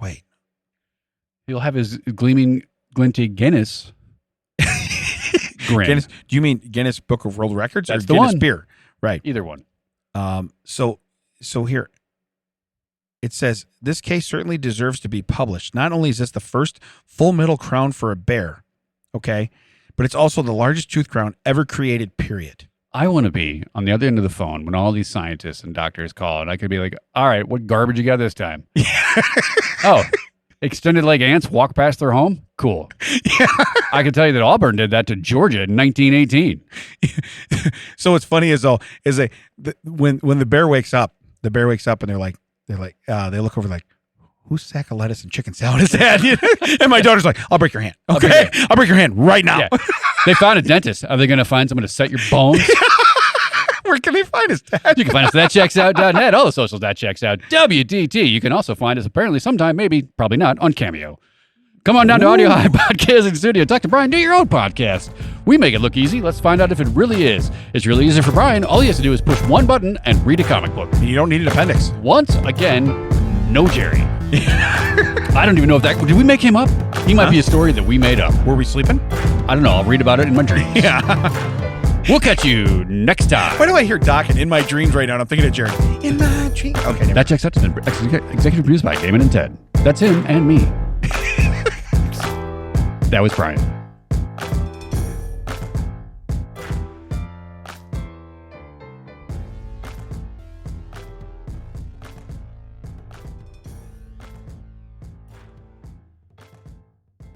S3: Wait.
S2: He'll have his gleaming, glinty Guinness grin.
S3: Guinness, do you mean Guinness Book of World Records
S2: That's
S3: or
S2: the
S3: Guinness
S2: one.
S3: beer? Right.
S2: Either one.
S3: So here it says this case certainly deserves to be published. Not only is this the first full metal crown for a bear, okay, but it's also the largest tooth crown ever created, period.
S2: I want to be on the other end of the phone when all these scientists and doctors call, and I could be like, all right, what garbage you got this time? Oh, extended leg ants walk past their home? Cool.
S3: Yeah.
S2: I can tell you that Auburn did that to Georgia in 1918.
S3: So what's funny is when the bear wakes up and they're like they look over like, whose sack of lettuce and chicken salad is that? And my daughter's like, I'll break your hand. Okay, I'll break your hand right now.
S2: Yeah. They found a dentist. Are they going to find someone to set your bones?
S3: Where can they find us, Dad?
S2: You can find us at thatchecksout.net, all the socials that checks out, WDT. You can also find us apparently sometime, maybe, probably not, on Cameo. Come on down to Audio High Podcasting Studio. Talk to Brian. Do your own podcast. We make it look easy. Let's find out if it really is. It's really easy for Brian. All he has to do is push one button and read a comic book.
S3: You don't need an appendix.
S2: Once again, no Jerry. I don't even know if that... Did we make him up? He might be a story that we made up.
S3: Were we sleeping?
S2: I don't know. I'll read about it in my dreams.
S3: Yeah.
S2: We'll catch you next time.
S3: Why do I hear Doc in my dreams right now? And I'm thinking of Jared. In my dreams. Okay. Never.
S2: That checks out. Executive produced by Damon and Ted. That's him and me. That was Brian.